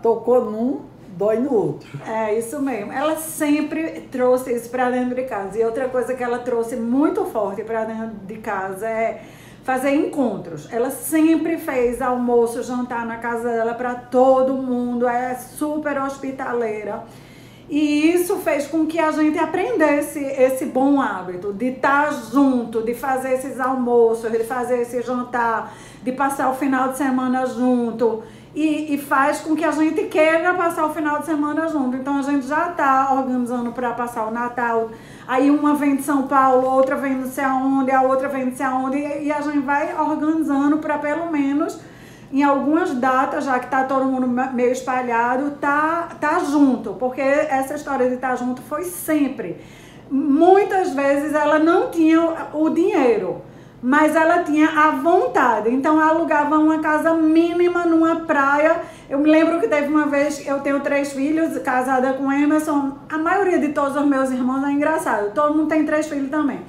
Tocou num, dói no outro. É isso mesmo. Ela sempre trouxe isso para dentro de casa. E outra coisa que ela trouxe muito forte para dentro de casa é fazer encontros. Ela sempre fez almoço, jantar na casa dela para todo mundo. É super hospitaleira. E isso fez com que a gente aprendesse esse bom hábito de estar junto, de fazer esses almoços, de fazer esse jantar, de passar o final de semana junto. E faz com que a gente queira passar o final de semana junto. Então a gente já está organizando para passar o Natal. Aí uma vem de São Paulo, outra vem não sei aonde, a outra vem não sei aonde. E a gente vai organizando para pelo menos, em algumas datas, já que está todo mundo meio espalhado, tá junto. Porque essa história de estar junto foi sempre. Muitas vezes ela não tinha o dinheiro, mas ela tinha a vontade. Então alugava uma casa mínima numa praia. Eu me lembro que teve uma vez, eu tenho 3 filhos, casada com Emerson. A maioria de todos os meus irmãos é engraçado, todo mundo tem 3 filhos também.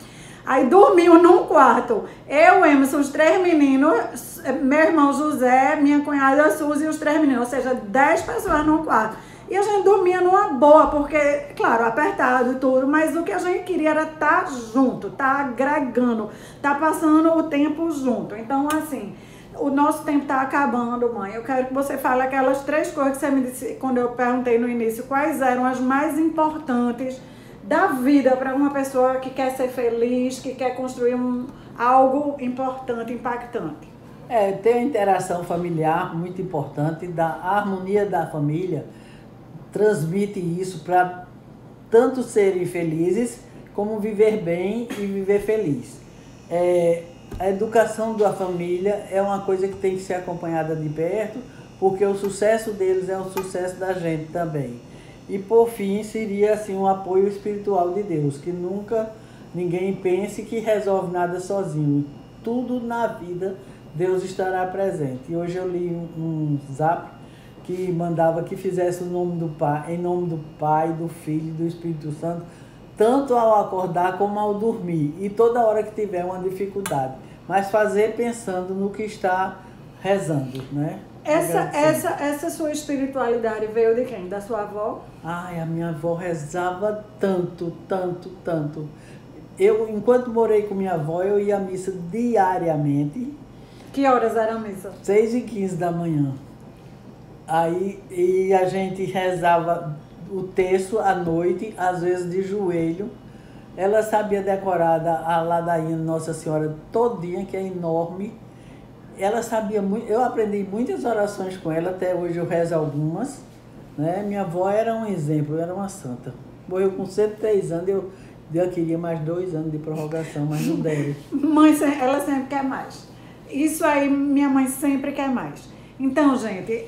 Aí dormiu num quarto, eu, Emerson, os 3 meninos, meu irmão José, minha cunhada Suzy e os 3 meninos, ou seja, 10 pessoas num quarto. E a gente dormia numa boa, porque, claro, apertado e tudo, mas o que a gente queria era estar junto, estar agregando, estar passando o tempo junto. Então, assim, o nosso tempo está acabando, mãe. Eu quero que você fale aquelas 3 coisas que você me disse quando eu perguntei no início, quais eram as mais importantes da vida para uma pessoa que quer ser feliz, que quer construir algo importante, impactante. Ter uma interação familiar muito importante, da harmonia da família, transmite isso para tanto serem felizes, como viver bem e viver feliz. A educação da família é uma coisa que tem que ser acompanhada de perto, porque o sucesso deles é o sucesso da gente também. E por fim seria assim um apoio espiritual de Deus, que nunca ninguém pense que resolve nada sozinho. Tudo na vida Deus estará presente. E hoje eu li um zap que mandava que fizesse em nome do Pai, do Filho e do Espírito Santo, tanto ao acordar como ao dormir, e toda hora que tiver uma dificuldade, mas fazer pensando no que está rezando, né? Essa sua espiritualidade veio de quem? Da sua avó? Ai, a minha avó rezava tanto. Eu, enquanto morei com minha avó, eu ia à missa diariamente. Que horas era a missa? 6h15 da manhã. Aí, e a gente rezava o terço à noite, às vezes de joelho. Ela sabia decorar a ladainha Nossa Senhora todinha, que é enorme. Ela sabia muito, eu aprendi muitas orações com ela, até hoje eu rezo algumas, né? Minha avó era um exemplo, era uma santa. Morreu com 103 anos, eu queria mais 2 anos de prorrogação, mas não deram. Mãe, ela sempre quer mais. Isso aí, minha mãe sempre quer mais. Então, gente,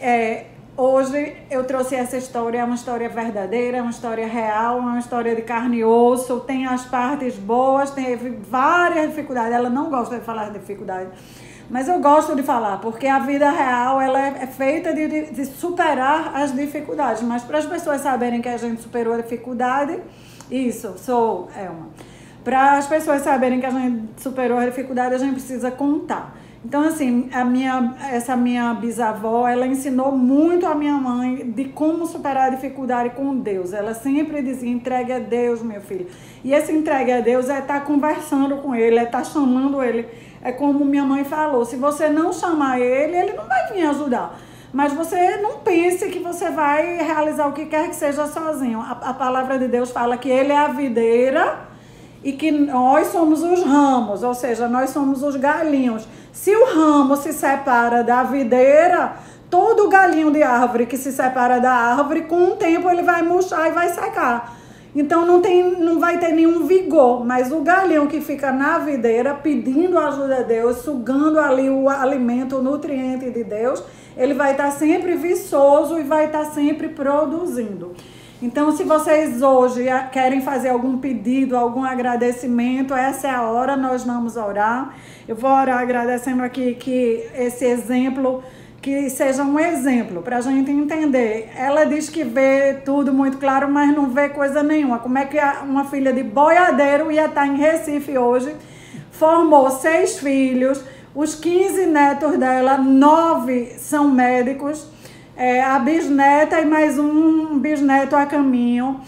hoje eu trouxe essa história, é uma história verdadeira, é uma história real, é uma história de carne e osso, tem as partes boas, teve várias dificuldades, ela não gosta de falar de dificuldade. Mas eu gosto de falar, porque a vida real ela é feita de superar as dificuldades. Mas para as pessoas saberem que a gente superou a dificuldade, isso, sou Elma. Para as pessoas saberem que a gente superou a dificuldade, a gente precisa contar. Então, assim, essa minha bisavó, ela ensinou muito a minha mãe de como superar a dificuldade com Deus. Ela sempre dizia, entregue a Deus, meu filho. E esse entregue a Deus é estar conversando com Ele, é estar chamando Ele. é como minha mãe falou, se você não chamar ele, ele não vai vir ajudar. Mas você não pense que você vai realizar o que quer que seja sozinho. A palavra de Deus fala que ele é a videira e que nós somos os ramos, ou seja, nós somos os galinhos. Se o ramo se separa da videira, todo galinho de árvore que se separa da árvore, com o tempo ele vai murchar e vai secar. Então não vai ter nenhum vigor, mas o galinho que fica na videira pedindo ajuda a Deus, sugando ali o alimento, o nutriente de Deus, ele vai estar sempre viçoso e vai estar sempre produzindo. Então, se vocês hoje querem fazer algum pedido, algum agradecimento, essa é a hora, nós vamos orar. Eu vou orar agradecendo aqui que esse exemplo, que seja um exemplo para a gente entender. Ela diz que vê tudo muito claro, mas não vê coisa nenhuma. Como é que uma filha de boiadeiro ia estar em Recife hoje, formou 6 filhos, os 15 netos dela, 9 são médicos, a bisneta e mais um bisneto a caminho.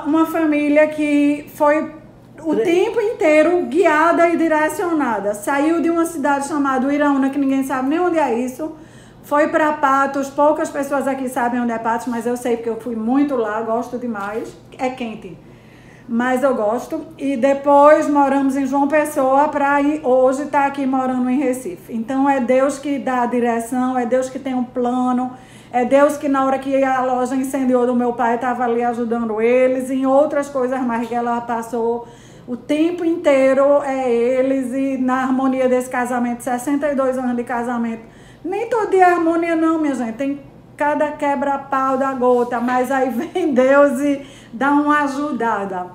Uma família que foi o tempo inteiro guiada e direcionada. Saiu de uma cidade chamada Iraúna, que ninguém sabe nem onde é isso. Foi para Patos, poucas pessoas aqui sabem onde é Patos, mas eu sei porque eu fui muito lá, gosto demais. É quente, mas eu gosto. E depois moramos em João Pessoa para hoje estar aqui morando em Recife. Então é Deus que dá a direção, é Deus que tem um plano, é Deus que na hora que a loja incendiou do meu pai estava ali ajudando eles, em outras coisas mais que ela passou. O tempo inteiro é eles, e na harmonia desse casamento, 62 anos de casamento. Nem todo dia é harmonia não, minha gente, tem cada quebra-pau da gota, mas aí vem Deus e dá uma ajudada.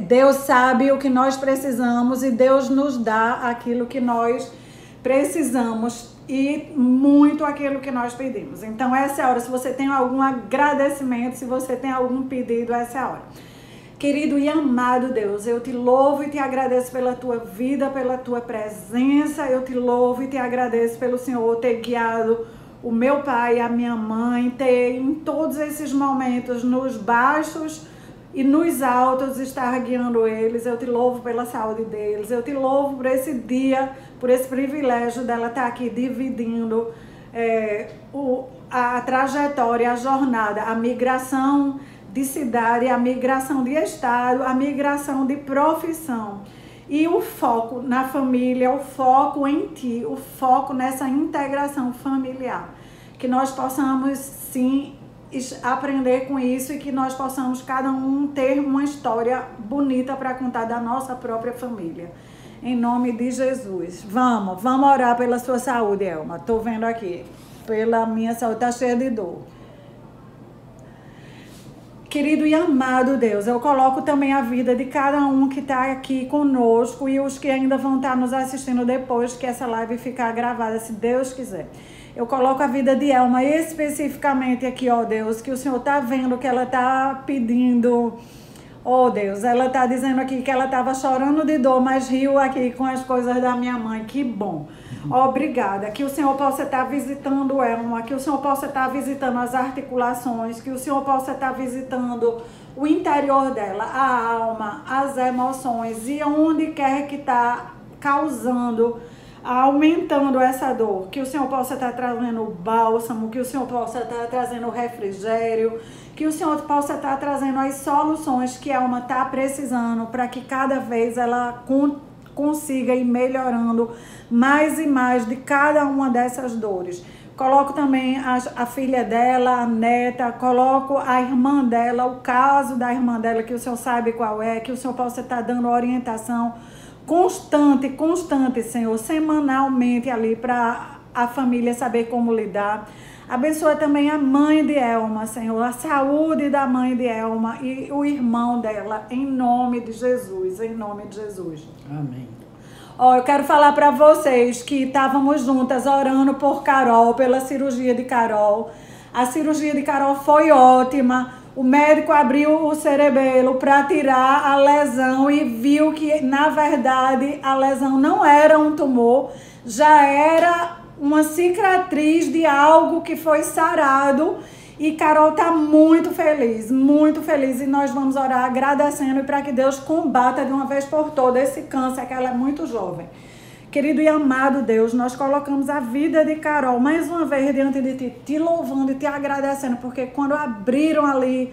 Deus sabe o que nós precisamos e Deus nos dá aquilo que nós precisamos e muito aquilo que nós pedimos. Então essa é a hora, se você tem algum agradecimento, se você tem algum pedido, essa é a hora. Querido e amado Deus, eu te louvo e te agradeço pela tua vida, pela tua presença. Eu te louvo e te agradeço pelo Senhor ter guiado o meu pai e a minha mãe, ter em todos esses momentos, nos baixos e nos altos, estar guiando eles. Eu te louvo pela saúde deles. Eu te louvo por esse dia, por esse privilégio dela estar aqui dividindo a trajetória, a jornada, a migração de cidade, a migração de estado, a migração de profissão. E o foco na família, o foco em ti, o foco nessa integração familiar. Que nós possamos, sim, aprender com isso e que nós possamos, cada um, ter uma história bonita para contar da nossa própria família. Em nome de Jesus. Vamos orar pela sua saúde, Elma. Estou vendo aqui. Pela minha saúde, está cheia de dor. Querido e amado Deus, eu coloco também a vida de cada um que está aqui conosco e os que ainda vão estar nos assistindo depois que essa live ficar gravada, se Deus quiser. Eu coloco a vida de Elma especificamente aqui, ó Deus, que o Senhor está vendo que ela está pedindo. Oh Deus, ela está dizendo aqui que ela estava chorando de dor, mas riu aqui com as coisas da minha mãe. Que bom. Obrigada. Que o Senhor possa estar visitando Elma, que o Senhor possa estar visitando as articulações, que o Senhor possa estar visitando o interior dela, a alma, as emoções e onde quer que está causando, aumentando essa dor. Que o Senhor possa estar trazendo o bálsamo, que o Senhor possa estar trazendo o refrigério, que o Senhor possa estar trazendo as soluções que a alma está precisando para que cada vez ela consiga ir melhorando mais e mais de cada uma dessas dores. Coloco também a filha dela, a neta, coloco a irmã dela, o caso da irmã dela, que o Senhor sabe qual é, que o Senhor possa estar dando orientação constante, Senhor, semanalmente ali para a família saber como lidar. Abençoa também a mãe de Elma, Senhor, a saúde da mãe de Elma e o irmão dela, em nome de Jesus, em nome de Jesus. Amém. Eu quero falar para vocês que estávamos juntas orando por Carol, pela cirurgia de Carol. A cirurgia de Carol foi ótima. O médico abriu o cerebelo para tirar a lesão e viu que, na verdade, a lesão não era um tumor, já era uma cicatriz de algo que foi sarado E Carol está muito feliz, e nós vamos orar agradecendo para que Deus combata de uma vez por todas esse câncer, que ela é muito jovem. Querido e amado Deus, nós colocamos a vida de Carol mais uma vez diante de Ti, te louvando e te agradecendo, porque quando abriram ali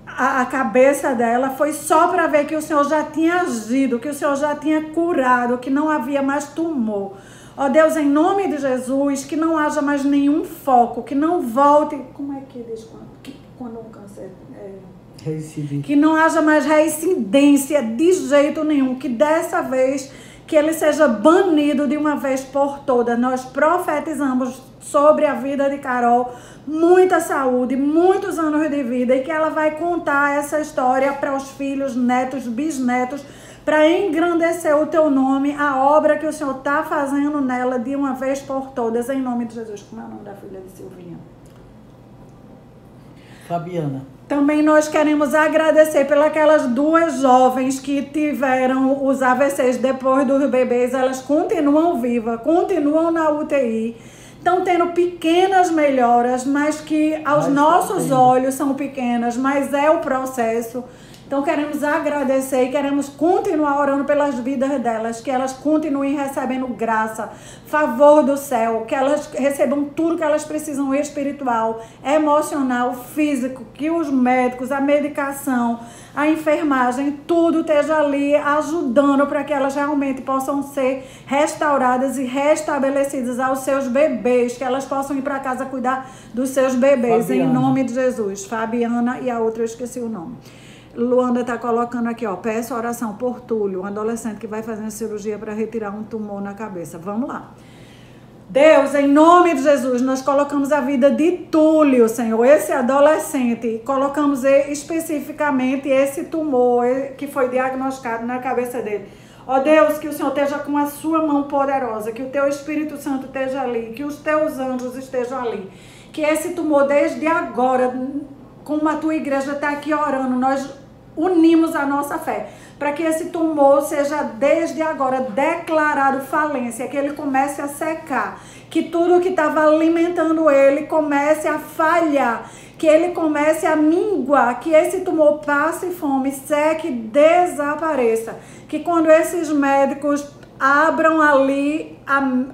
a cabeça dela, foi só para ver que o Senhor já tinha agido, que o Senhor já tinha curado, que não havia mais tumor. Ó Deus, em nome de Jesus, que não haja mais nenhum foco, que não volte... Como é que diz quando um câncer... Que não haja mais reincidência de jeito nenhum, que dessa vez, que ele seja banido de uma vez por todas. Nós profetizamos sobre a vida de Carol muita saúde, muitos anos de vida, e que ela vai contar essa história para os filhos, netos, bisnetos, para engrandecer o teu nome, a obra que o Senhor está fazendo nela de uma vez por todas, em nome de Jesus. Como é o nome da filha de Silvinha? Fabiana. Também nós queremos agradecer pelas duas jovens que tiveram os AVCs depois dos bebês. Elas continuam vivas, continuam na UTI, estão tendo pequenas melhoras, mas que aos nossos olhos são pequenas, mas é o processo. Então queremos agradecer e queremos continuar orando pelas vidas delas, que elas continuem recebendo graça, favor do céu, que elas recebam tudo que elas precisam, espiritual, emocional, físico, que os médicos, a medicação, a enfermagem, tudo esteja ali ajudando para que elas realmente possam ser restauradas e restabelecidas aos seus bebês, que elas possam ir para casa cuidar dos seus bebês, Fabiana. Em nome de Jesus. Fabiana e a outra eu esqueci o nome. Luanda está colocando aqui, ó, peço oração por Túlio, um adolescente que vai fazer cirurgia para retirar um tumor na cabeça. Vamos lá. Deus, em nome de Jesus, nós colocamos a vida de Túlio, Senhor, esse adolescente, colocamos especificamente esse tumor que foi diagnosticado na cabeça dele. Ó Deus, que o Senhor esteja com a sua mão poderosa, que o teu Espírito Santo esteja ali, que os teus anjos estejam ali, que esse tumor desde agora, como a tua igreja está aqui orando, nós unimos a nossa fé, para que esse tumor seja desde agora declarado falência, que ele comece a secar, que tudo que estava alimentando ele comece a falhar, que ele comece a minguar, que esse tumor passe fome, seque, desapareça, que quando esses médicos abram ali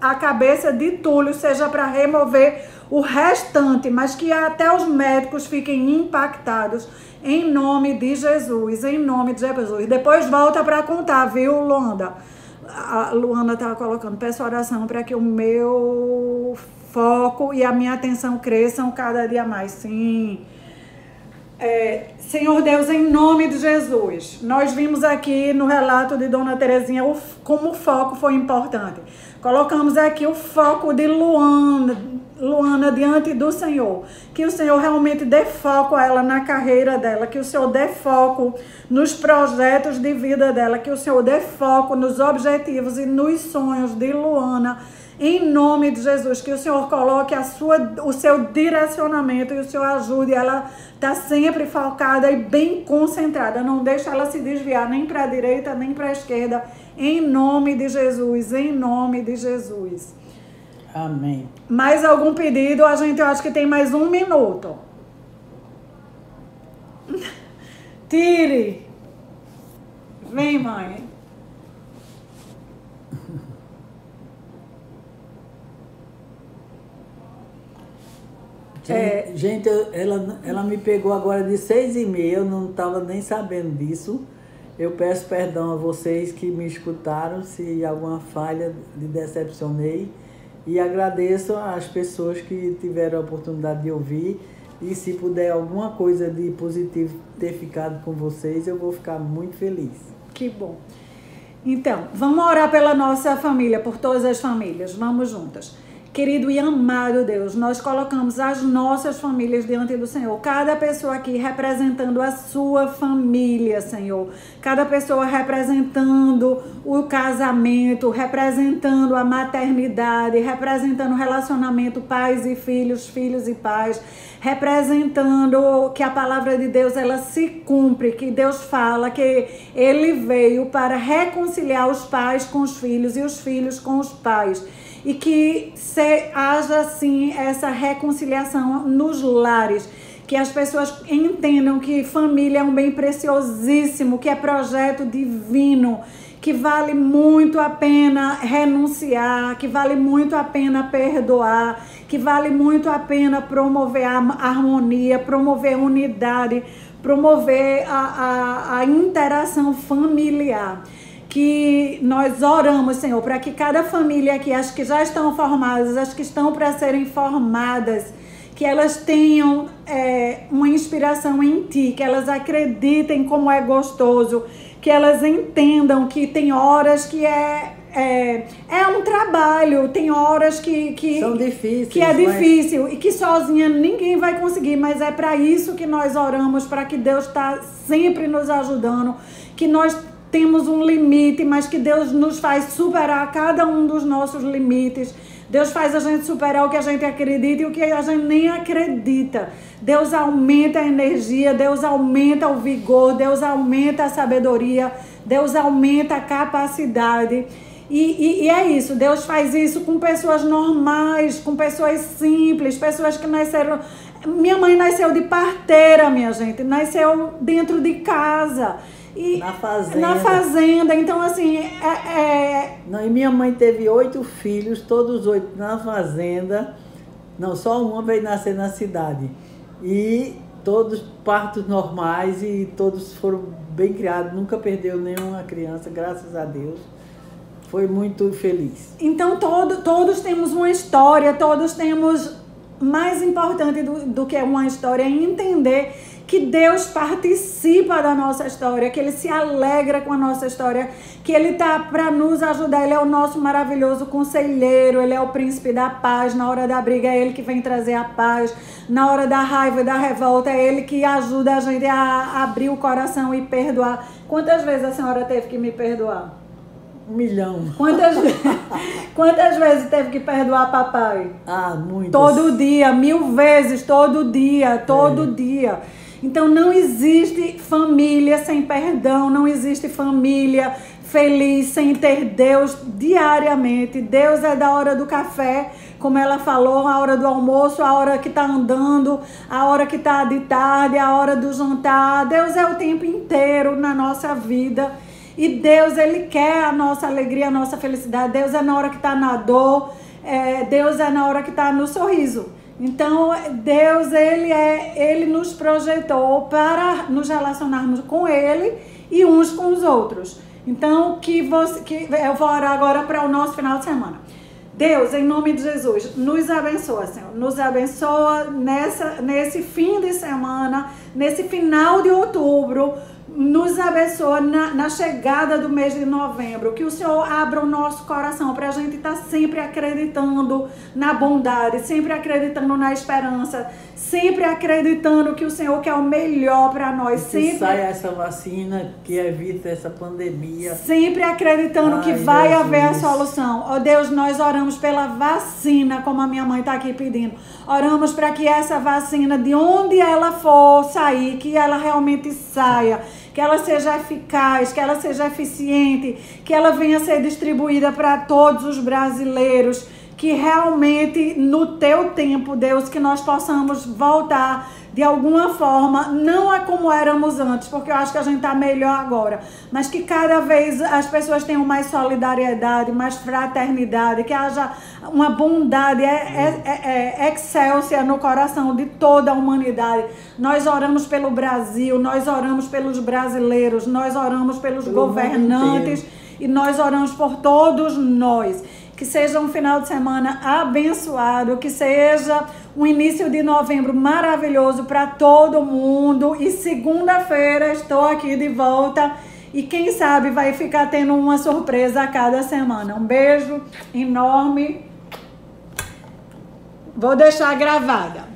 a cabeça de Túlio, seja para remover o restante, mas que até os médicos fiquem impactados, em nome de Jesus, em nome de Jesus. Depois volta para contar, viu, Luanda? A Luanda estava colocando, peço oração para que o meu foco e a minha atenção cresçam cada dia mais. Sim. Senhor Deus, em nome de Jesus, nós vimos aqui no relato de Dona Terezinha como o foco foi importante. Colocamos aqui o foco de Luana diante do Senhor, que o Senhor realmente dê foco a ela na carreira dela, que o Senhor dê foco nos projetos de vida dela, que o Senhor dê foco nos objetivos e nos sonhos de Luana, em nome de Jesus, que o Senhor coloque o seu direcionamento e o Senhor ajude ela está sempre focada e bem concentrada, não deixa ela se desviar nem para a direita nem para a esquerda, em nome de Jesus, em nome de Jesus. Amém. Mais algum pedido? Eu acho que tem mais 1 minuto. Tire. Vem, mãe. Gente, ela me pegou agora de 6h30, eu não estava nem sabendo disso. Eu peço perdão a vocês que me escutaram, se alguma falha lhe decepcionei. E agradeço às pessoas que tiveram a oportunidade de ouvir. E se puder alguma coisa de positivo ter ficado com vocês, eu vou ficar muito feliz. Que bom. Então, vamos orar pela nossa família, por todas as famílias. Vamos juntas. Querido e amado Deus, nós colocamos as nossas famílias diante do Senhor. Cada pessoa aqui representando a sua família, Senhor. Cada pessoa representando o casamento, representando a maternidade, representando o relacionamento pais e filhos, filhos e pais. Representando que a palavra de Deus ela se cumpre, que Deus fala que Ele veio para reconciliar os pais com os filhos e os filhos com os pais. e que haja, assim, essa reconciliação nos lares, que as pessoas entendam que família é um bem preciosíssimo, que é projeto divino, que vale muito a pena renunciar, que vale muito a pena perdoar, que vale muito a pena promover a harmonia, promover unidade, promover a interação familiar. Que nós oramos, Senhor, para que cada família aqui, as que já estão formadas, as que estão para serem formadas, que elas tenham uma inspiração em Ti, que elas acreditem como é gostoso, que elas entendam que tem horas que é um trabalho, tem horas que são difíceis, que é difícil e que sozinha ninguém vai conseguir, mas é para isso que nós oramos, para que Deus está sempre nos ajudando, que nós temos um limite, mas que Deus nos faz superar cada um dos nossos limites. Deus faz a gente superar o que a gente acredita e o que a gente nem acredita. Deus aumenta a energia, Deus aumenta o vigor, Deus aumenta a sabedoria, Deus aumenta a capacidade. E é isso, Deus faz isso com pessoas normais, com pessoas simples, pessoas que nasceram... Minha mãe nasceu de parteira, minha gente, nasceu dentro de casa. E na fazenda, então assim, Não, e minha mãe teve 8 filhos, todos 8 na fazenda. Não, só uma veio nascer na cidade. E todos partos normais e todos foram bem criados, nunca perdeu nenhuma criança, graças a Deus. Foi muito feliz. Então todos temos uma história, todos temos... Mais importante do que uma história é entender que Deus participa da nossa história, que Ele se alegra com a nossa história, que Ele está para nos ajudar. Ele é o nosso maravilhoso conselheiro, Ele é o príncipe da paz. Na hora da briga é Ele que vem trazer a paz, na hora da raiva e da revolta é Ele que ajuda a gente a abrir o coração e perdoar. Quantas vezes a senhora teve que me perdoar? 1 milhão. Quantas vezes teve que perdoar papai? Muitas. Todo dia, 1000 vezes, todo dia. Então não existe família sem perdão, não existe família feliz sem ter Deus diariamente. Deus é da hora do café, como ela falou, a hora do almoço, a hora que está andando, a hora que está de tarde, a hora do jantar. Deus é o tempo inteiro na nossa vida. E Deus, Ele quer a nossa alegria, a nossa felicidade. Deus é na hora que está na dor. Deus é na hora que está no sorriso. Então, Deus, Ele nos projetou para nos relacionarmos com Ele e uns com os outros. Então, eu vou orar agora para o nosso final de semana. Deus, em nome de Jesus, nos abençoa, Senhor. Nos abençoa nesse fim de semana, nesse final de outubro. Nos abençoa na chegada do mês de novembro, que o Senhor abra o nosso coração para a gente estar sempre acreditando na bondade, sempre acreditando na esperança, sempre acreditando que o Senhor quer o melhor para nós. Que saia essa vacina, que evite essa pandemia. Sempre acreditando que vai haver a solução. Ó Deus, nós oramos pela vacina, como a minha mãe está aqui pedindo. Oramos para que essa vacina, de onde ela for sair, que ela realmente saia, que ela seja eficaz, que ela seja eficiente, que ela venha a ser distribuída para todos os brasileiros, que realmente no teu tempo, Deus, que nós possamos voltar de alguma forma, não é como éramos antes, porque eu acho que a gente está melhor agora, mas que cada vez as pessoas tenham mais solidariedade, mais fraternidade, que haja uma bondade excelsa no coração de toda a humanidade. Nós oramos pelo Brasil, nós oramos pelos brasileiros, nós oramos pelos governantes e nós oramos por todos nós. Que seja um final de semana abençoado, que seja um início de novembro maravilhoso para todo mundo. E segunda-feira estou aqui de volta e quem sabe vai ficar tendo uma surpresa a cada semana. Um beijo enorme. Vou deixar gravada.